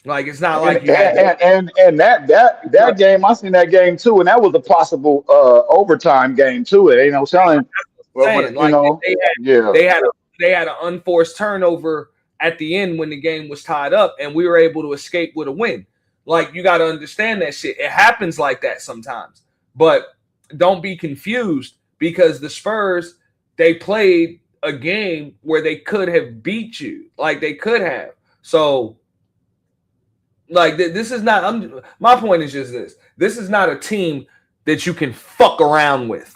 Like it's not And like you had and that game, I seen that game too, and that was a possible overtime game too. It ain't no telling. Well, saying. you Like know, yeah, they had an unforced turnover at the end when the game was tied up, and we were able to escape with a win. Like you got to understand that shit. It happens like that sometimes, but don't be confused because the Spurs, they played a game where they could have beat you, like they could have. So like this is not. My point is just this. This is not a team that you can fuck around with.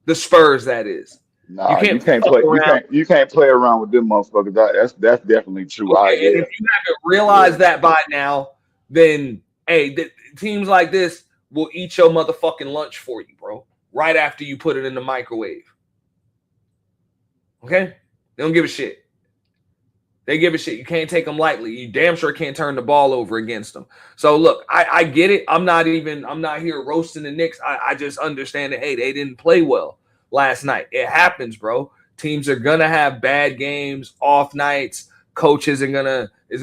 The Spurs, that is. You nah, you can't can't fuck play. around. You can't play around with them motherfuckers. That's definitely true. Okay, and Yeah, if you haven't realized yeah. that by now, then hey, teams like this will eat your motherfucking lunch for you, bro. Right after you put it in the microwave. Okay? They don't give a shit. They give a shit. You can't take them lightly. You damn sure can't turn the ball over against them. So look, I get it. I'm not here roasting the Knicks. I just understand that hey, they didn't play well last night. It happens, bro. Teams are gonna have bad games, off nights. Coaches is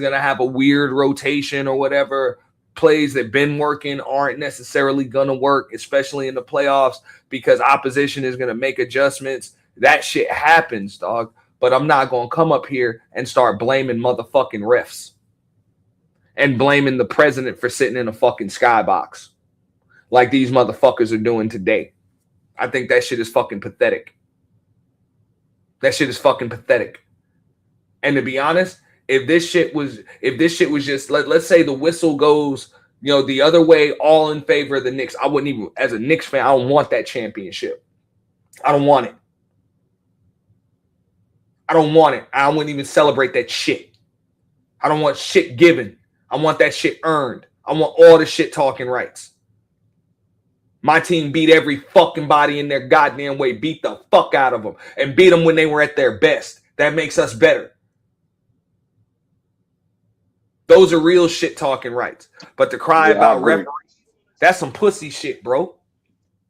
gonna have a weird rotation or whatever. Plays that been working aren't necessarily gonna work, especially in the playoffs, because opposition is gonna make adjustments. That shit happens, dog. But I'm not going to come up here and start blaming motherfucking refs and blaming the president for sitting in a fucking skybox like these motherfuckers are doing today. I think that shit is fucking pathetic. That shit is fucking pathetic. And to be honest, if this shit was just let's say the whistle goes, the other way, all in favor of the Knicks, I wouldn't even, as a Knicks fan, I don't want that championship. I don't want it. I don't want it. I wouldn't even celebrate that shit. I don't want shit given. I want that shit earned. I want all the shit talking rights. My team beat every fucking body in their goddamn way, beat the fuck out of them, and beat them when they were at their best. That makes us better. Those are real shit talking rights. But to cry about referees, that's some pussy shit, bro.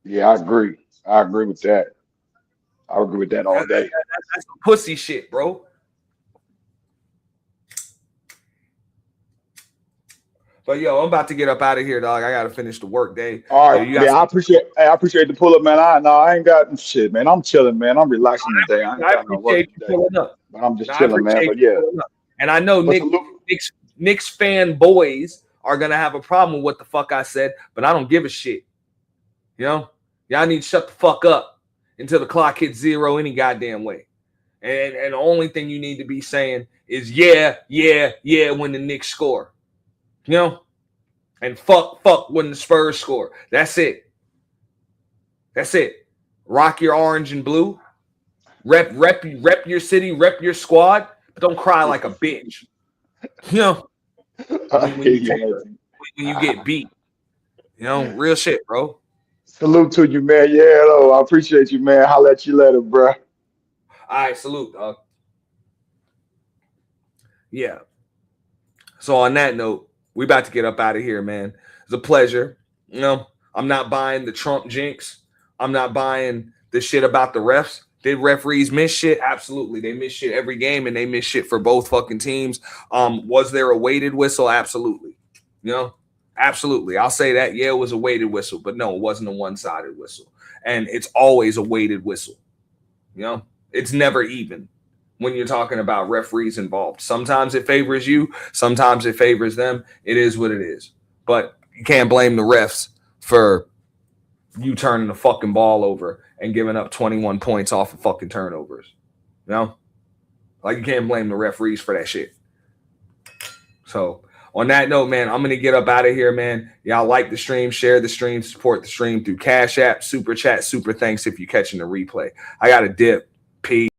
Yeah, I agree. I agree with that. I agree with that all day. That's some pussy shit, bro. But yo, I'm about to get up out of here, dog. I gotta finish the work day. All right, yeah, I appreciate the pull up, man. I ain't got shit, man. I'm chilling, man. I'm relaxing today. I ain't got no work today, but I'm just chilling, man. But yeah, and I know Knicks fan boys are gonna have a problem with what the fuck I said, but I don't give a shit. Y'all need to shut the fuck up until the clock hits zero any goddamn way. And the only thing you need to be saying is yeah when the Knicks score. And fuck when the Spurs score. That's it. Rock your orange and blue. Rep your city, rep your squad, but don't cry like a bitch. When you get beat. Real shit, bro. Salute to you, man. Yeah, hello. I appreciate you, man. Holla at you later, bro. All right, salute, dog. Yeah. So on that note, we about to get up out of here, man. It's a pleasure. I'm not buying the Trump jinx. I'm not buying the shit about the refs. Did referees miss shit? Absolutely. They miss shit every game, and they miss shit for both fucking teams. Was there a weighted whistle? Absolutely. Absolutely. I'll say that. Yeah, it was a weighted whistle, but no, it wasn't a one-sided whistle. And it's always a weighted whistle. It's never even when you're talking about referees involved. Sometimes it favors you. Sometimes it favors them. It is what it is. But you can't blame the refs for you turning the fucking ball over and giving up 21 points off of fucking turnovers. Like you can't blame the referees for that shit. So on that note, man, I'm going to get up out of here, man. Y'all like the stream, share the stream, support the stream through Cash App, Super Chat, Super Thanks if you're catching the replay. I got a dip. Peace.